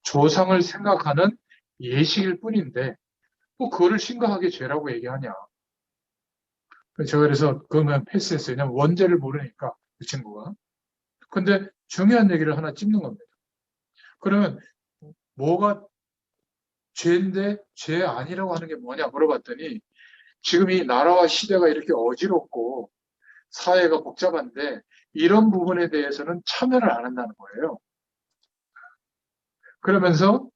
조상을 생각하는 예식일 뿐인데 뭐 그거를 심각하게 죄라고 얘기하냐. 제가 그래서 그러면 패스했어요. 왜냐면 원죄를 모르니까 그 친구가. 근데 중요한 얘기를 하나 찝는 겁니다. 그러면 뭐가 죄인데 죄 아니라고 하는 게 뭐냐 물어봤더니 지금 이 나라와 시대가 이렇게 어지럽고 사회가 복잡한데 이런 부분에 대해서는 참여를 안 한다는 거예요. 그러면서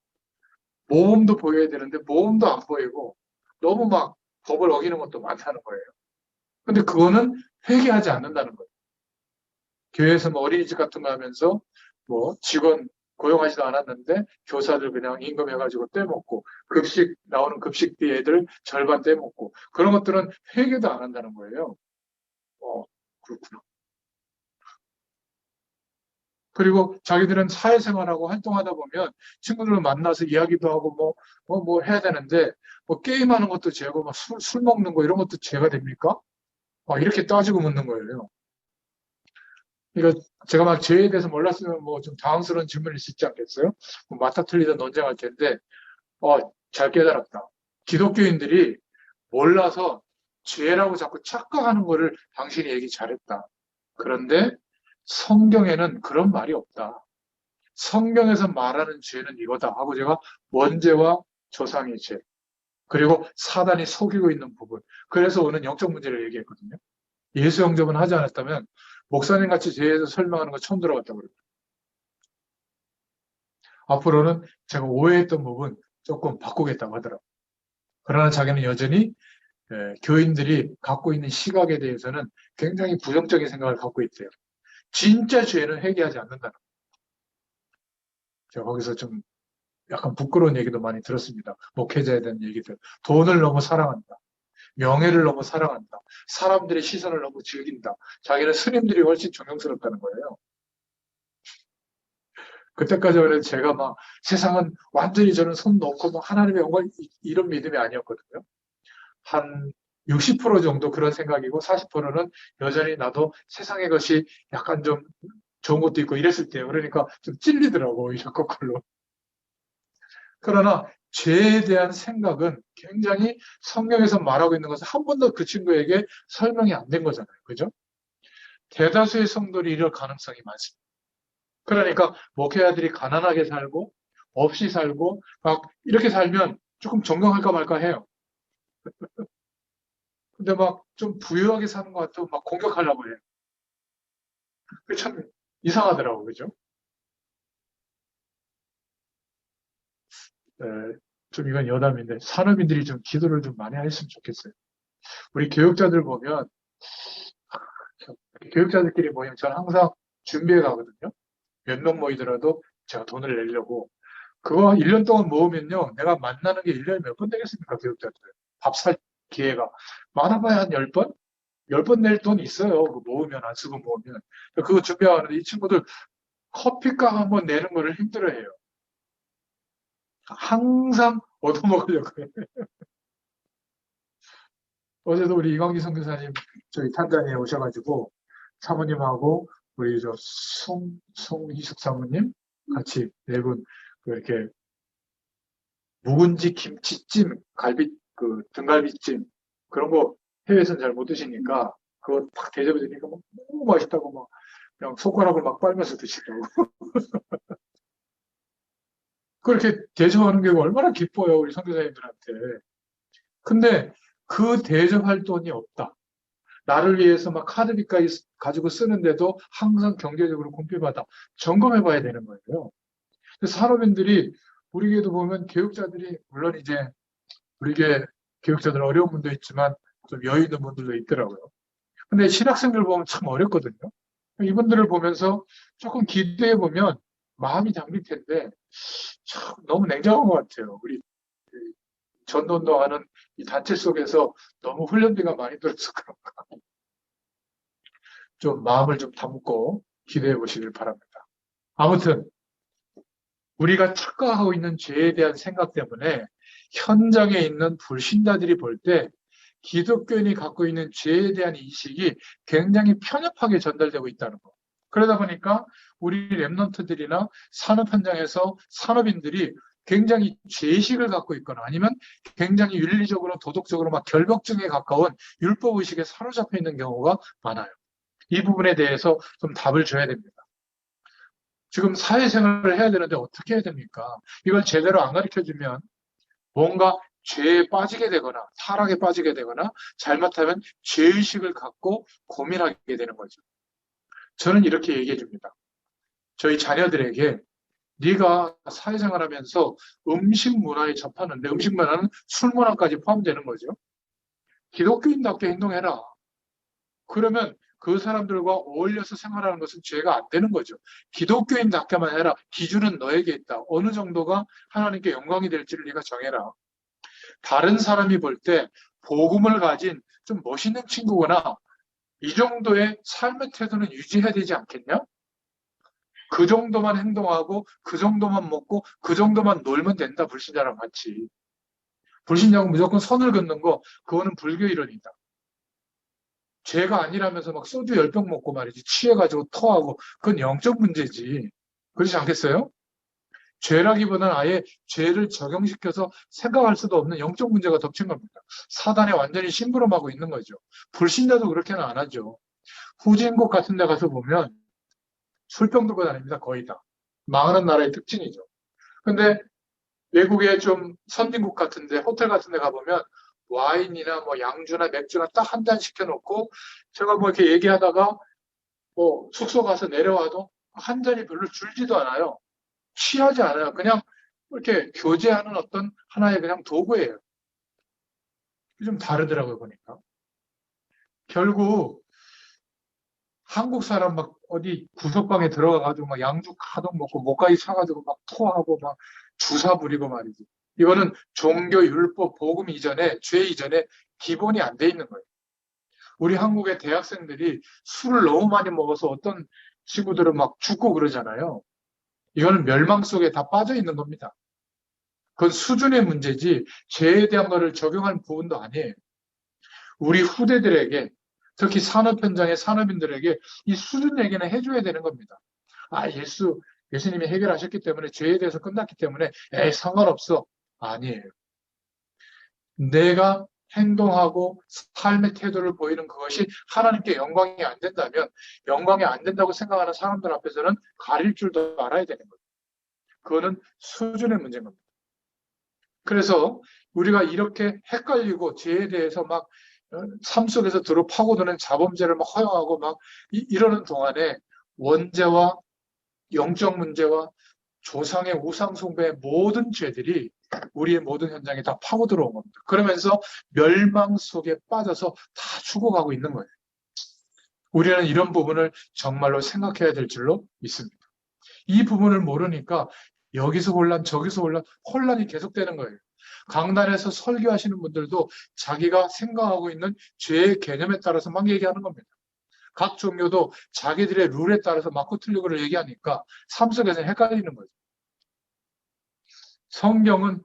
모범도 보여야 되는데 모범도 안 보이고 너무 막 법을 어기는 것도 많다는 거예요. 근데 그거는 회개하지 않는다는 거예요. 교회에서 뭐 어린이집 같은 거 하면서 뭐 직원 고용하지도 않았는데 교사들 그냥 임금해가지고 떼먹고 급식 나오는 급식비 애들 절반 떼먹고 그런 것들은 회개도 안 한다는 거예요. 그렇구나. 그리고 자기들은 사회생활하고 활동하다 보면 친구들을 만나서 이야기도 하고 뭐 해야 되는데 뭐 게임하는 것도 죄고 막 술 먹는 거 이런 것도 죄가 됩니까? 이렇게 따지고 묻는 거예요. 그러니까 제가 막 죄에 대해서 몰랐으면 뭐 좀 당황스러운 질문일 수 있지 않겠어요? 뭐 맞다 틀리다 논쟁할 텐데, 잘 깨달았다. 기독교인들이 몰라서 죄라고 자꾸 착각하는 거를 당신이 얘기 잘했다. 그런데 성경에는 그런 말이 없다. 성경에서 말하는 죄는 이거다 하고 제가 원죄와 조상의 죄, 그리고 사단이 속이고 있는 부분, 그래서 오는 영적 문제를 얘기했거든요. 예수 영접은 하지 않았다면 목사님 같이 죄에서 설명하는 거 처음 들어봤다고 그래요. 앞으로는 제가 오해했던 부분 조금 바꾸겠다고 하더라고요. 그러나 자기는 여전히 교인들이 갖고 있는 시각에 대해서는 굉장히 부정적인 생각을 갖고 있대요. 진짜 죄는 회개하지 않는다는 거예요. 제가 거기서 좀 약간 부끄러운 얘기도 많이 들었습니다. 목회자에 대한 얘기들. 돈을 너무 사랑한다. 명예를 너무 사랑한다. 사람들의 시선을 너무 즐긴다. 자기는 스님들이 훨씬 존경스럽다는 거예요. 그때까지 그래도 제가 막 세상은 완전히 저는 손 놓고 막 하나님의 영광 이런 믿음이 아니었거든요. 한 60% 정도 그런 생각이고 40%는 여전히 나도 세상의 것이 약간 좀 좋은 것도 있고 이랬을 때요. 그러니까 좀 찔리더라고, 이 거꾸로. 그러나 죄에 대한 생각은 굉장히 성경에서 말하고 있는 것은 한 번도 그 친구에게 설명이 안 된 거잖아요. 그죠? 대다수의 성도들이 이럴 가능성이 많습니다. 그러니까 목회자들이 가난하게 살고 없이 살고 막 이렇게 살면 조금 존경할까 말까 해요. 근데 막 좀 부유하게 사는 것 같아도 막 공격하려고 해요. 그게 참 이상하더라고, 그죠? 네, 좀 이건 여담인데 산업인들이 좀 기도를 좀 많이 했으면 좋겠어요. 우리 교육자들 보면 교육자들끼리 모이면 저는 항상 준비해 가거든요. 몇 명 모이더라도 제가 돈을 내려고 그거 1년 동안 모으면요. 내가 만나는 게 1년에 몇 번 되겠습니까, 교육자들. 밥 살 기회가. 많아봐야 한 10번? 10번 낼 돈 있어요. 그거 모으면, 안 쓰고 모으면. 그거 준비하는데 이 친구들 커피값 한번 내는 거를 힘들어해요. 항상 얻어먹으려고 해요. 어제도 우리 이광기 선교사님 저희 탄자니아에 오셔가지고 사모님하고 우리 저 송희숙 사모님 같이 네 분 이렇게 묵은지 김치찜, 갈비, 등갈비찜, 그런 거 해외에서는 잘 못 드시니까, 그거 딱 대접해 드리니까 막 너무 맛있다고 막, 그냥 손가락을 막 빨면서 드시더라고. 그렇게 대접하는 게 얼마나 기뻐요, 우리 선교사님들한테. 근데 그 대접할 돈이 없다. 나를 위해서 막 카드비까지 가지고 쓰는데도 항상 경제적으로 궁핍하다. 점검해 봐야 되는 거예요. 그래서 산업인들이 우리 교회도 보면 교육자들이 물론 이제 우리 교회 교육자들 어려운 분도 있지만 좀 여유 있는 분들도 있더라고요. 근데 신학생들 보면 참 어렵거든요. 이분들을 보면서 조금 기도해 보면 마음이 잠길 텐데 참 너무 냉정한 것 같아요. 우리 전도운동하는 이 단체 속에서 너무 훈련비가 많이 들어서 그런가. 좀 마음을 좀 담고 기도해 보시길 바랍니다. 아무튼 우리가 착각하고 있는 죄에 대한 생각 때문에 현장에 있는 불신자들이 볼 때 기독교인이 갖고 있는 죄에 대한 인식이 굉장히 편협하게 전달되고 있다는 거. 그러다 보니까 우리 랩런트들이나 산업 현장에서 산업인들이 굉장히 죄의식을 갖고 있거나 아니면 굉장히 윤리적으로 도덕적으로 막 결벽증에 가까운 율법의식에 사로잡혀 있는 경우가 많아요. 이 부분에 대해서 좀 답을 줘야 됩니다. 지금 사회생활을 해야 되는데 어떻게 해야 됩니까? 이걸 제대로 안 가르쳐주면 뭔가 죄에 빠지게 되거나 타락에 빠지게 되거나 잘못하면 죄의식을 갖고 고민하게 되는 거죠. 저는 이렇게 얘기해 줍니다. 저희 자녀들에게 네가 사회생활하면서 음식 문화에 접하는데 음식 문화는 술 문화까지 포함되는 거죠. 기독교인답게 행동해라. 그러면 그 사람들과 어울려서 생활하는 것은 죄가 안 되는 거죠. 기독교인답게만 해라. 기준은 너에게 있다. 어느 정도가 하나님께 영광이 될지를 네가 정해라. 다른 사람이 볼 때 복음을 가진 좀 멋있는 친구거나 이 정도의 삶의 태도는 유지해야 되지 않겠냐? 그 정도만 행동하고 그 정도만 먹고 그 정도만 놀면 된다. 불신자랑 같이. 불신자는 무조건 선을 긋는 거 그거는 불교 이론이다. 죄가 아니라면서 막 소주 10병 먹고 말이지 취해가지고 토하고 그건 영적 문제지. 그렇지 않겠어요? 죄라기보다는 아예 죄를 적용시켜서 생각할 수도 없는 영적 문제가 덮친 겁니다. 사단에 완전히 심부름하고 있는 거죠. 불신자도 그렇게는 안 하죠. 후진국 같은 데 가서 보면 술병 들고 다닙니다. 거의 다. 망하는 나라의 특징이죠. 근데 외국의 좀 선진국 같은데 호텔 같은 데 가보면 와인이나 뭐 양주나 맥주나 딱 한 잔 시켜놓고 제가 뭐 이렇게 얘기하다가 뭐 숙소 가서 내려와도 한 잔이 별로 줄지도 않아요. 취하지 않아요. 그냥 이렇게 교제하는 어떤 하나의 그냥 도구예요. 좀 다르더라고요, 보니까. 결국 한국 사람 막 어디 구석방에 들어가가지고 막 양주 가득 먹고 목까지 차가지고 막 토하고 막 주사 부리고 말이지. 이거는 종교, 율법, 복음 이전에, 죄 이전에 기본이 안 돼 있는 거예요. 우리 한국의 대학생들이 술을 너무 많이 먹어서 어떤 친구들은 막 죽고 그러잖아요. 이거는 멸망 속에 다 빠져 있는 겁니다. 그건 수준의 문제지 죄에 대한 거를 적용할 부분도 아니에요. 우리 후대들에게 특히 산업 현장의 산업인들에게 이 수준 얘기는 해줘야 되는 겁니다. 아, 예수 예수님이 해결하셨기 때문에 죄에 대해서 끝났기 때문에 에이 상관없어. 아니에요. 내가 행동하고 삶의 태도를 보이는 그것이 하나님께 영광이 안 된다면 영광이 안 된다고 생각하는 사람들 앞에서는 가릴 줄도 알아야 되는 거예요. 그거는 수준의 문제인 겁니다. 그래서 우리가 이렇게 헷갈리고 죄에 대해서 막 삶 속에서 파고드는 자범죄를 막 허용하고 막 이러는 동안에 원죄와 영적 문제와 조상의 우상 숭배의 모든 죄들이 우리의 모든 현장에 다 파고 들어온 겁니다. 그러면서 멸망 속에 빠져서 다 죽어가고 있는 거예요. 우리는 이런 부분을 정말로 생각해야 될 줄로 믿습니다. 이 부분을 모르니까 여기서 혼란, 저기서 혼란, 혼란이 계속되는 거예요. 강단에서 설교하시는 분들도 자기가 생각하고 있는 죄의 개념에 따라서 막 얘기하는 겁니다. 각 종교도 자기들의 룰에 따라서 맞고 틀리고를 얘기하니까 삶 속에서 헷갈리는 거죠. 성경은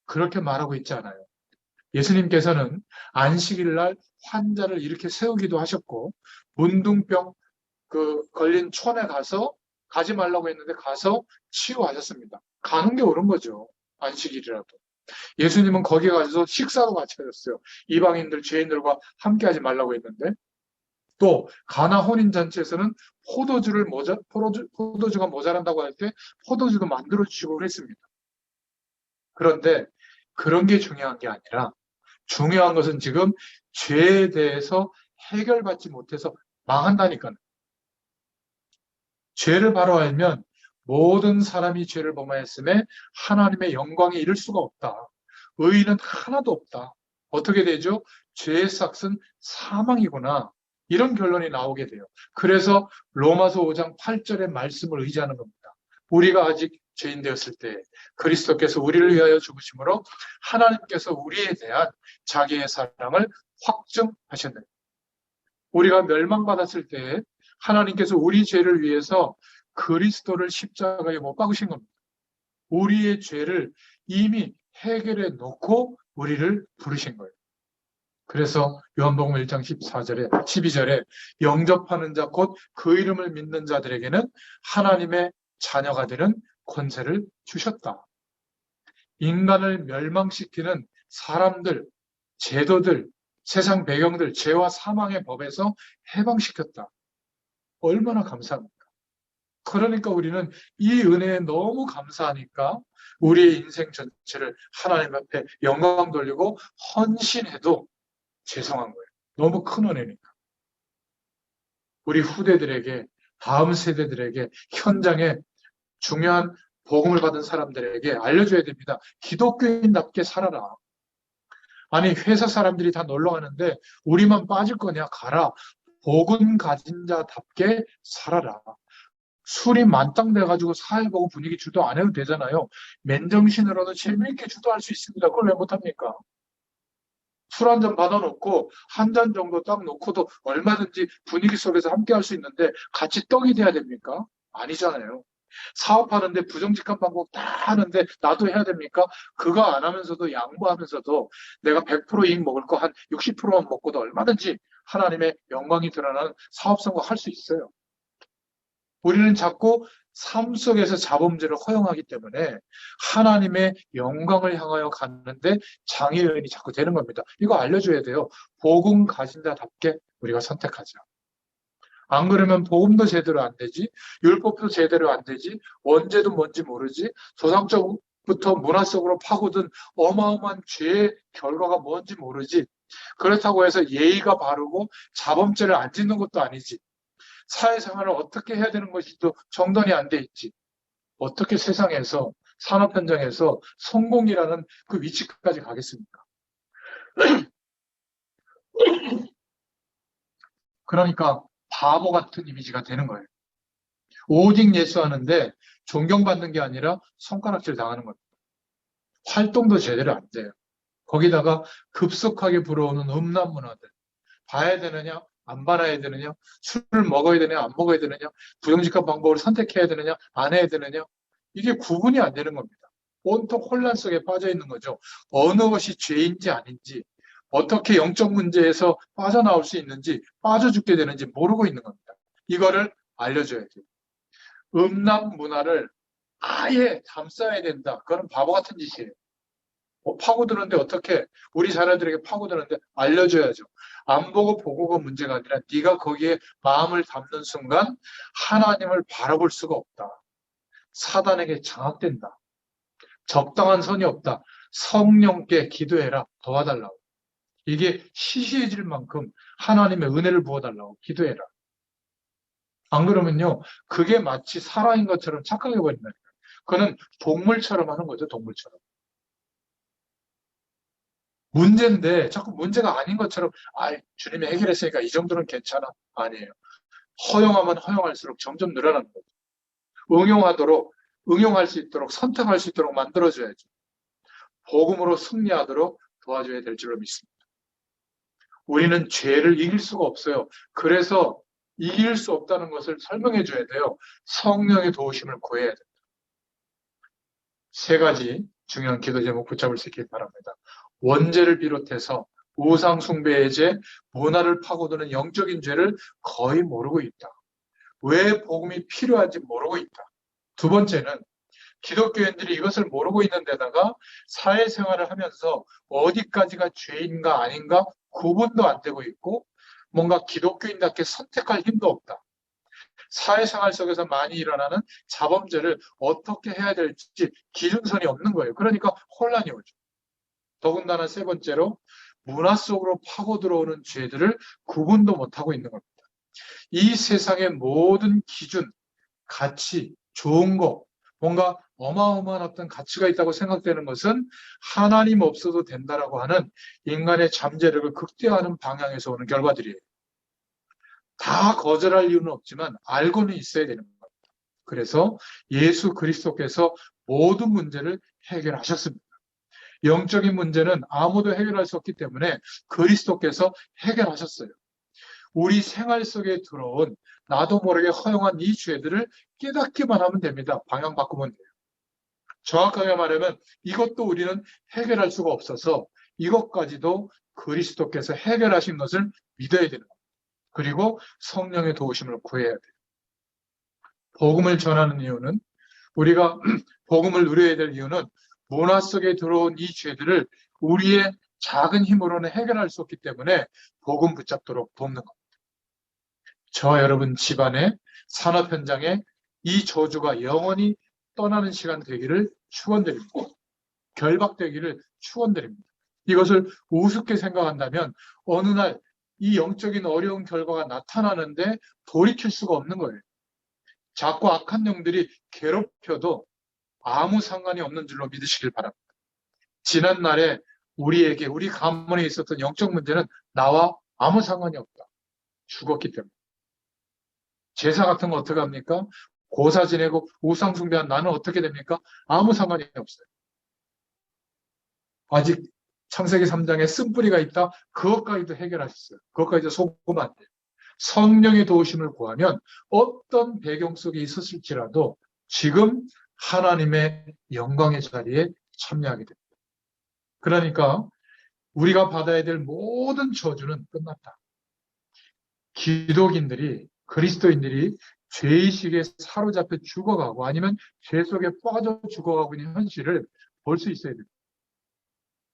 그렇게 말하고 있지 않아요. 예수님께서는 안식일 날 환자를 이렇게 세우기도 하셨고 문둥병 걸린 촌에 가지 말라고 했는데 가서 치유하셨습니다. 가는 게 옳은 거죠. 안식일이라도. 예수님은 거기 가서 식사도 같이 하셨어요. 이방인들, 죄인들과 함께 하지 말라고 했는데 또 가나 혼인잔치에서는 포도주가 모자란다고 할 때 포도주도 만들어 주시고 그랬습니다. 그런데 그런 게 중요한 게 아니라 중요한 것은 지금 죄에 대해서 해결받지 못해서 망한다니까요. 죄를 바로 알면 모든 사람이 죄를 범하였음에 하나님의 영광에 이를 수가 없다. 의인은 하나도 없다. 어떻게 되죠? 죄의 삭은 사망이구나. 이런 결론이 나오게 돼요. 그래서 로마서 5장 8절의 말씀을 의지하는 겁니다. 우리가 아직 죄인 되었을 때 그리스도께서 우리를 위하여 죽으심으로 하나님께서 우리에 대한 자기의 사랑을 확증하셨네요. 우리가 멸망받았을 때 하나님께서 우리 죄를 위해서 그리스도를 십자가에 못 박으신 겁니다. 우리의 죄를 이미 해결해 놓고 우리를 부르신 거예요. 그래서 요한복음 1장 12절에 영접하는 자 곧 그 이름을 믿는 자들에게는 하나님의 자녀가 되는 권세를 주셨다. 인간을 멸망시키는 사람들, 제도들, 세상 배경들, 죄와 사망의 법에서 해방시켰다. 얼마나 감사합니까? 그러니까 우리는 이 은혜에 너무 감사하니까 우리의 인생 전체를 하나님 앞에 영광 돌리고 헌신해도 죄송한 거예요. 너무 큰 은혜니까. 우리 후대들에게, 다음 세대들에게, 현장에 중요한 복음을 받은 사람들에게 알려줘야 됩니다. 기독교인답게 살아라. 아니 회사 사람들이 다 놀러 가는데 우리만 빠질 거냐? 가라. 복음 가진 자답게 살아라. 술이 만땅 돼가지고 사회보고 분위기 주도 안 해도 되잖아요. 맨정신으로는 재미있게 주도할 수 있습니다. 그걸 왜 못합니까? 술 한 잔 받아놓고 한 잔 정도 딱 놓고도 얼마든지 분위기 속에서 함께 할 수 있는데 같이 떡이 돼야 됩니까? 아니잖아요. 사업하는데 부정직한 방법 다 하는데 나도 해야 됩니까? 그거 안 하면서도 양보하면서도 내가 100% 이익 먹을 거 한 60%만 먹고도 얼마든지 하나님의 영광이 드러나는 사업 성공할 수 있어요. 우리는 자꾸 삶 속에서 자범죄를 허용하기 때문에 하나님의 영광을 향하여 가는데 장애인이 자꾸 되는 겁니다. 이거 알려줘야 돼요. 복음 가진 자답게 우리가 선택하자. 안 그러면 복음도 제대로 안 되지, 율법도 제대로 안 되지, 원죄도 뭔지 모르지, 조상적부터 문화 속으로 파고든 어마어마한 죄의 결과가 뭔지 모르지, 그렇다고 해서 예의가 바르고 자범죄를 안 짓는 것도 아니지, 사회생활을 어떻게 해야 되는 것이도 정돈이 안 돼 있지. 어떻게 세상에서 산업 현장에서 성공이라는 그 위치까지 가겠습니까? 그러니까 바보 같은 이미지가 되는 거예요. 오직 예수하는데 존경받는 게 아니라 손가락질 당하는 겁니다. 활동도 제대로 안 돼요. 거기다가 급속하게 불어오는 음란 문화들. 봐야 되느냐? 안 봐야 되느냐? 술을 먹어야 되느냐? 안 먹어야 되느냐? 부정직한 방법을 선택해야 되느냐? 안 해야 되느냐? 이게 구분이 안 되는 겁니다. 온통 혼란 속에 빠져 있는 거죠. 어느 것이 죄인지 아닌지, 어떻게 영적 문제에서 빠져나올 수 있는지, 빠져 죽게 되는지 모르고 있는 겁니다. 이거를 알려줘야 돼요. 음란 문화를 아예 감싸야 된다. 그거는 바보 같은 짓이에요. 파고드는데 어떻게 우리 자녀들에게 파고드는데 알려줘야죠. 안 보고 보고가 문제가 아니라 네가 거기에 마음을 담는 순간 하나님을 바라볼 수가 없다. 사단에게 장악된다. 적당한 선이 없다. 성령께 기도해라. 도와달라고. 이게 시시해질 만큼 하나님의 은혜를 부어달라고 기도해라. 안 그러면요, 그게 마치 사랑인 것처럼 착각해버린다니까요. 그거는 동물처럼 하는 거죠, 동물처럼. 문제인데 자꾸 문제가 아닌 것처럼 주님이 해결했으니까 이 정도는 괜찮아. 아니에요. 허용하면 허용할수록 점점 늘어나는 거죠. 응용할 수 있도록 선택할 수 있도록 만들어줘야죠. 복음으로 승리하도록 도와줘야 될 줄로 믿습니다. 우리는 죄를 이길 수가 없어요. 그래서 이길 수 없다는 것을 설명해 줘야 돼요. 성령의 도우심을 구해야 됩니다. 세 가지 중요한 기도 제목 붙잡을 수 있길 바랍니다. 원죄를 비롯해서 우상 숭배의 죄, 문화를 파고드는 영적인 죄를 거의 모르고 있다. 왜 복음이 필요한지 모르고 있다. 두 번째는 기독교인들이 이것을 모르고 있는 데다가 사회생활을 하면서 어디까지가 죄인가 아닌가 구분도 안 되고 있고 뭔가 기독교인답게 선택할 힘도 없다. 사회생활 속에서 많이 일어나는 자범죄를 어떻게 해야 될지 기준선이 없는 거예요. 그러니까 혼란이 오죠. 더군다나 세 번째로 문화 속으로 파고 들어오는 죄들을 구분도 못하고 있는 겁니다. 이 세상의 모든 기준, 가치, 좋은 거, 뭔가 어마어마한 어떤 가치가 있다고 생각되는 것은 하나님 없어도 된다라고 하는 인간의 잠재력을 극대화하는 방향에서 오는 결과들이에요. 다 거절할 이유는 없지만 알고는 있어야 되는 겁니다. 그래서 예수 그리스도께서 모든 문제를 해결하셨습니다. 영적인 문제는 아무도 해결할 수 없기 때문에 그리스도께서 해결하셨어요. 우리 생활 속에 들어온 나도 모르게 허용한 이 죄들을 깨닫기만 하면 됩니다. 방향 바꾸면 돼요. 정확하게 말하면 이것도 우리는 해결할 수가 없어서 이것까지도 그리스도께서 해결하신 것을 믿어야 되는 겁니다. 그리고 성령의 도우심을 구해야 돼요. 복음을 전하는 이유는 우리가 복음을 누려야 될 이유는 문화 속에 들어온 이 죄들을 우리의 작은 힘으로는 해결할 수 없기 때문에 복음 붙잡도록 돕는 겁니다. 저와 여러분 집안의 산업 현장에 이 저주가 영원히 떠나는 시간 되기를 축원드립니다. 결박되기를 축원드립니다. 이것을 우습게 생각한다면 어느 날 이 영적인 어려운 결과가 나타나는데 돌이킬 수가 없는 거예요. 자꾸 악한 영들이 괴롭혀도 아무 상관이 없는 줄로 믿으시길 바랍니다. 지난날에 우리에게 우리 가문에 있었던 영적 문제는 나와 아무 상관이 없다. 죽었기 때문에. 제사 같은 거 어떻게 합니까? 고사 지내고 우상 숭배한 나는 어떻게 됩니까? 아무 상관이 없어요. 아직 창세기 3장에 쓴뿌리가 있다. 그것까지도 해결하셨어요. 그것까지도 속으면 안 돼요. 성령의 도우심을 구하면 어떤 배경 속에 있었을지라도 지금 하나님의 영광의 자리에 참여하게 됩니다. 그러니까 우리가 받아야 될 모든 저주는 끝났다. 기독인들이 그리스도인들이 죄의식에 사로잡혀 죽어가고 아니면 죄 속에 빠져 죽어가고 있는 현실을 볼 수 있어야 됩니다.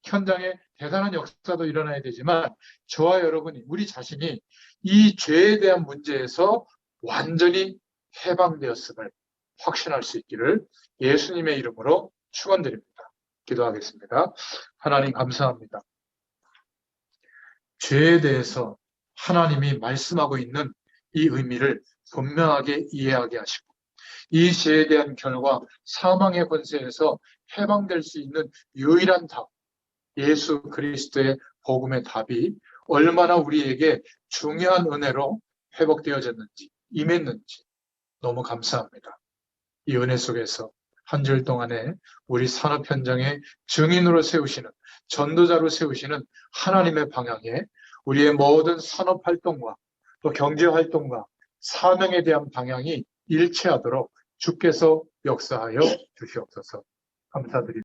현장에 대단한 역사도 일어나야 되지만 저와 여러분이 우리 자신이 이 죄에 대한 문제에서 완전히 해방되었음을 확신할 수 있기를 예수님의 이름으로 축원드립니다. 기도하겠습니다. 하나님 감사합니다. 죄에 대해서 하나님이 말씀하고 있는 이 의미를 분명하게 이해하게 하시고 이 죄에 대한 결과 사망의 권세에서 해방될 수 있는 유일한 답 예수 그리스도의 복음의 답이 얼마나 우리에게 중요한 은혜로 회복되어졌는지 임했는지 너무 감사합니다. 이 은혜 속에서 한 줄 동안에 우리 산업 현장의 증인으로 세우시는 전도자로 세우시는 하나님의 방향에 우리의 모든 산업 활동과 또 경제 활동과 사명에 대한 방향이 일치하도록 주께서 역사하여 주시옵소서. 감사드립니다.